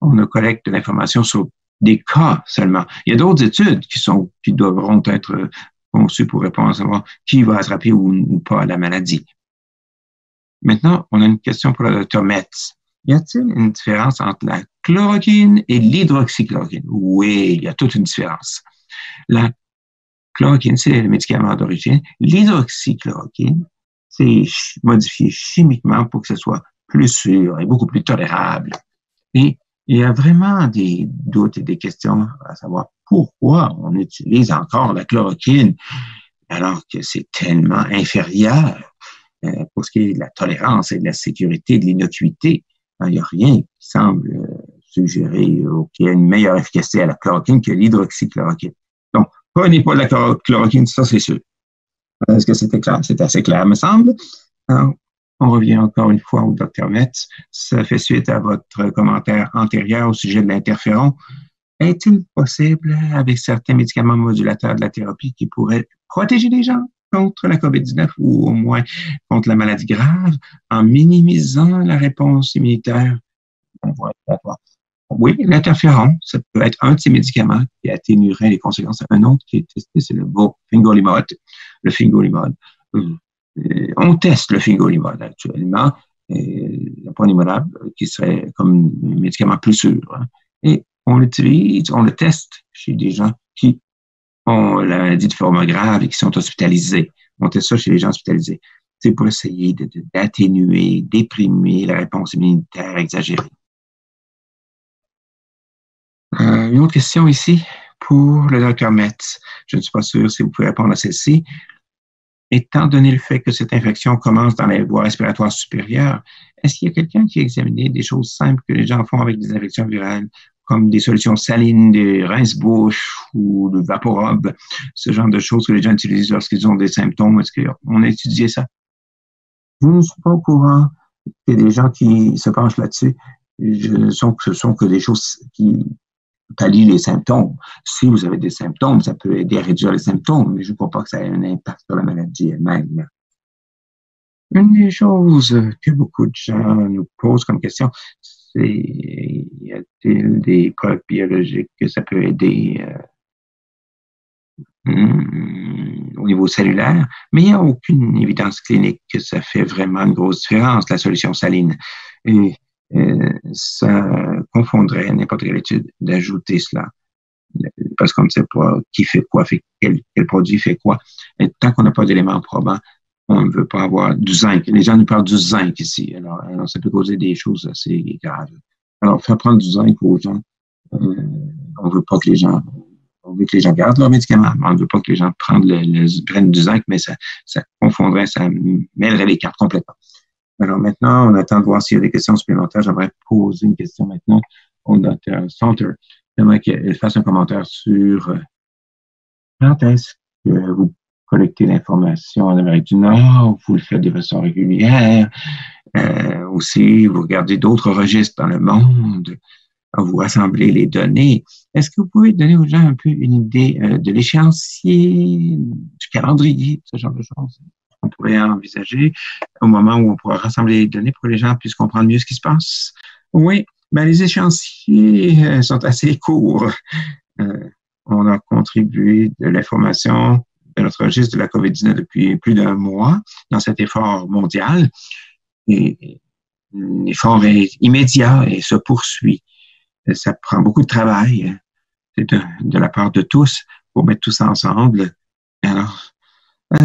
On collecte de l'information sur des cas seulement. Il y a d'autres études qui devront être conçues pour répondre à savoir qui va attraper ou pas la maladie. Maintenant, on a une question pour le docteur Metz. Y a-t-il une différence entre la chloroquine et l'hydroxychloroquine? Oui, il y a toute une différence. La Chloroquine, c'est le médicament d'origine. L'hydroxychloroquine, c'est modifié chimiquement pour que ce soit plus sûr et beaucoup plus tolérable. Et il y a vraiment des doutes et des questions à savoir pourquoi on utilise encore la chloroquine alors que c'est tellement inférieur pour ce qui est de la tolérance et de la sécurité, de l'innocuité. Il n'y a rien qui semble suggérer qu'il y a une meilleure efficacité à la chloroquine que l'hydroxychloroquine. Donc, prenez pas de la chloroquine, ça c'est sûr. Est-ce que c'était clair? C'est assez clair, me semble. Alors, on revient encore une fois au Dr Metz. Ça fait suite à votre commentaire antérieur au sujet de l'interféron. Est-il possible, avec certains médicaments modulateurs de la thérapie, qui pourraient protéger les gens contre la COVID-19 ou au moins contre la maladie grave en minimisant la réponse immunitaire? Oui, l'interféron, ça peut être un de ces médicaments qui atténuerait les conséquences. Un autre qui est testé, c'est le fingolimod. Le fingolimod. On teste le fingolimod actuellement, le ponimodab, qui serait comme un médicament plus sûr. Hein. Et on l'utilise, on le teste chez des gens qui ont la maladie de forme grave et qui sont hospitalisés. On teste ça chez les gens hospitalisés. C'est pour essayer d'atténuer, déprimer la réponse immunitaire exagérée. Une autre question ici pour le Dr Metz. Je ne suis pas sûr si vous pouvez répondre à celle-ci. Étant donné le fait que cette infection commence dans les voies respiratoires supérieures, est-ce qu'il y a quelqu'un qui a examiné des choses simples que les gens font avec des infections virales, comme des solutions salines, des rince-bouche ou de Vaporob, ce genre de choses que les gens utilisent lorsqu'ils ont des symptômes? Est-ce qu'on a étudié ça? Je ne suis pas au courant qu'il y a des gens qui se penchent là-dessus. Ce sont que des choses qui pallie les symptômes. Si vous avez des symptômes, ça peut aider à réduire les symptômes, mais je ne crois pas que ça ait un impact sur la maladie elle-même. Une des choses que beaucoup de gens nous posent comme question, c'est y a-t-il des preuves biologiques que ça peut aider au niveau cellulaire, mais il n'y a aucune évidence clinique que ça fait vraiment une grosse différence, la solution saline. Et ça confondrait n'importe quelle étude d'ajouter cela, parce qu'on ne sait pas qui fait quoi, quel produit fait quoi. Et tant qu'on n'a pas d'éléments probants, on ne veut pas avoir du zinc. Les gens nous parlent du zinc ici, alors ça peut causer des choses assez graves. Alors, faire prendre du zinc aux gens, on veut pas que les gens on veut que les gens gardent leurs médicaments, mais on ne veut pas que les gens prennent du zinc, mais ça confondrait, ça mêlerait les cartes complètement. Alors maintenant, on attend de voir s'il y a des questions supplémentaires. J'aimerais poser une question maintenant au Dr. Salter. J'aimerais qu'elle fasse un commentaire sur quand est-ce que vous collectez l'information en Amérique du Nord, vous le faites de façon régulière, aussi vous regardez d'autres registres dans le monde, vous rassemblez les données. Est-ce que vous pouvez donner aux gens un peu une idée de l'échéancier, du calendrier, ce genre de choses qu'on pourrait envisager au moment où on pourra rassembler les données pour que les gens puissent comprendre mieux ce qui se passe? Oui, ben les échéanciers sont assez courts. On a contribué de l'information de notre registre de la COVID-19 depuis plus d'un mois dans cet effort mondial. Et l'effort est immédiat et se poursuit. Ça prend beaucoup de travail de la part de tous pour mettre tout ça ensemble. Alors,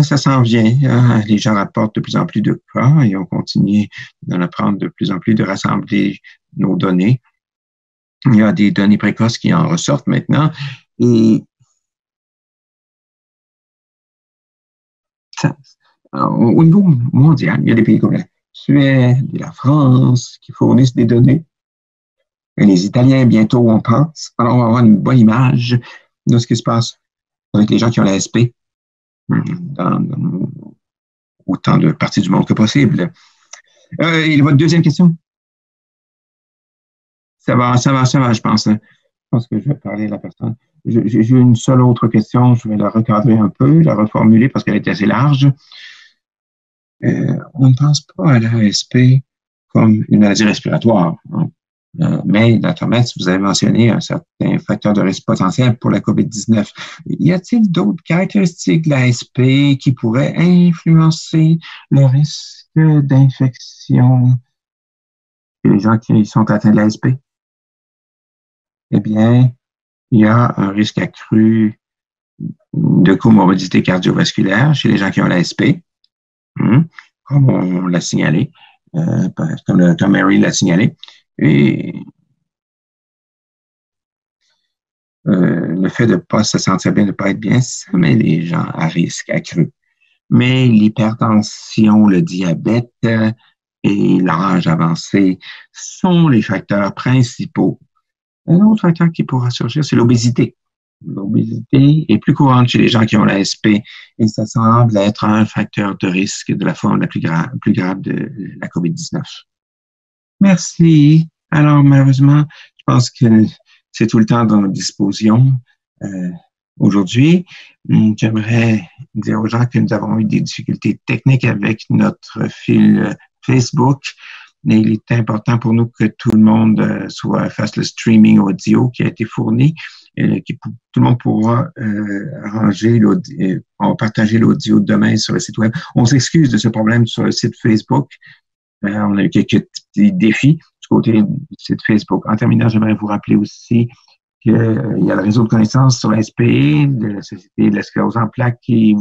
ça s'en vient. Les gens rapportent de plus en plus de cas et on continue d'en apprendre de plus en plus, de rassembler nos données. Il y a des données précoces qui en ressortent maintenant. Et ça, au niveau mondial, il y a des pays comme la Suède et la France qui fournissent des données. Et les Italiens, bientôt, on pense. Alors, on va avoir une bonne image de ce qui se passe avec les gens qui ont la SP dans autant de parties du monde que possible. Et votre deuxième question? Ça va, je pense. Je pense que je vais parler à la personne. J'ai une seule autre question. Je vais la recadrer un peu, la reformuler parce qu'elle est assez large. On ne pense pas à l'ASP comme une maladie respiratoire. Hein. Mais, Dr. Metz, vous avez mentionné un certain facteur de risque potentiel pour la COVID-19. Y a-t-il d'autres caractéristiques de l'ASP qui pourraient influencer le risque d'infection chez les gens qui sont atteints de l'ASP? Eh bien, il y a un risque accru de comorbidité cardiovasculaire chez les gens qui ont l'ASP, comme on l'a signalé, comme Mary l'a signalé. Et le fait de ne pas se sentir bien, de ne pas être bien, ça met les gens à risque accru. Mais l'hypertension, le diabète et l'âge avancé sont les facteurs principaux. Un autre facteur qui pourra surgir, c'est l'obésité. L'obésité est plus courante chez les gens qui ont l'ASP et ça semble être un facteur de risque de la forme la plus grave de la COVID-19. Merci. Alors, malheureusement, je pense que c'est tout le temps dans notre disposition aujourd'hui. J'aimerais dire aux gens que nous avons eu des difficultés techniques avec notre fil Facebook. Mais il est important pour nous que tout le monde fasse le streaming audio qui a été fourni. Tout le monde pourra partager l'audio demain sur le site web. On s'excuse de ce problème sur le site Facebook. On a eu quelques petits défis du côté du site Facebook. En terminant, j'aimerais vous rappeler aussi qu'il y a le réseau de connaissances sur la SPE, de la Société de la sclérose en plaques, qui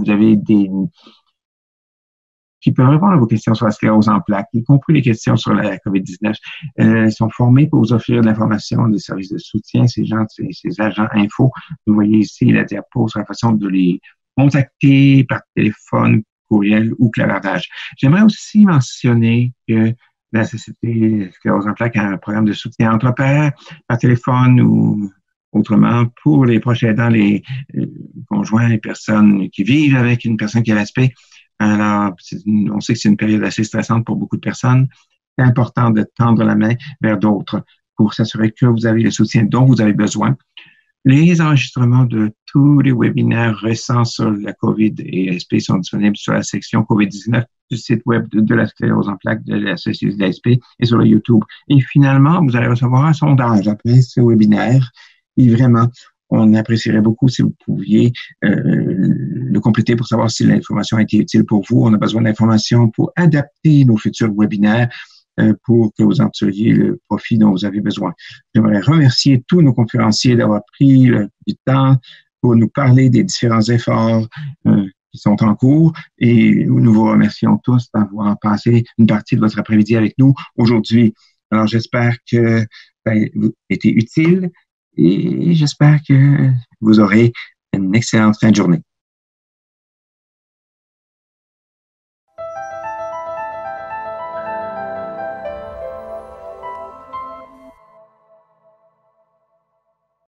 peuvent répondre à vos questions sur la sclérose en plaques, y compris les questions sur la COVID-19. Ils sont formés pour vous offrir de l'information, des services de soutien, ces agents info. Vous voyez ici la diapo sur la façon de les contacter par téléphone, courriel ou clavardage. J'aimerais aussi mentionner que la Société sclérose en plaques a un programme de soutien entre pairs, par téléphone ou autrement, pour les proches aidants, les conjoints, les personnes qui vivent avec une personne qui a l'ASP. Alors, on sait que c'est une période assez stressante pour beaucoup de personnes. C'est important de tendre la main vers d'autres pour s'assurer que vous avez le soutien dont vous avez besoin. Les enregistrements de tous les webinaires récents sur la COVID et l'ASP sont disponibles sur la section COVID-19 du site web de la sclérose en plaques de la Société de l'ASP et sur le YouTube. Et finalement, vous allez recevoir un sondage après ce webinaire. Et vraiment, on apprécierait beaucoup si vous pouviez le compléter pour savoir si l'information a été utile pour vous. On a besoin d'informations pour adapter nos futurs webinaires pour que vous en tiriez le profit dont vous avez besoin. J'aimerais remercier tous nos conférenciers d'avoir pris du temps pour nous parler des différents efforts qui sont en cours et nous vous remercions tous d'avoir passé une partie de votre après-midi avec nous aujourd'hui. Alors, j'espère que ça a été utile et j'espère que vous aurez une excellente fin de journée.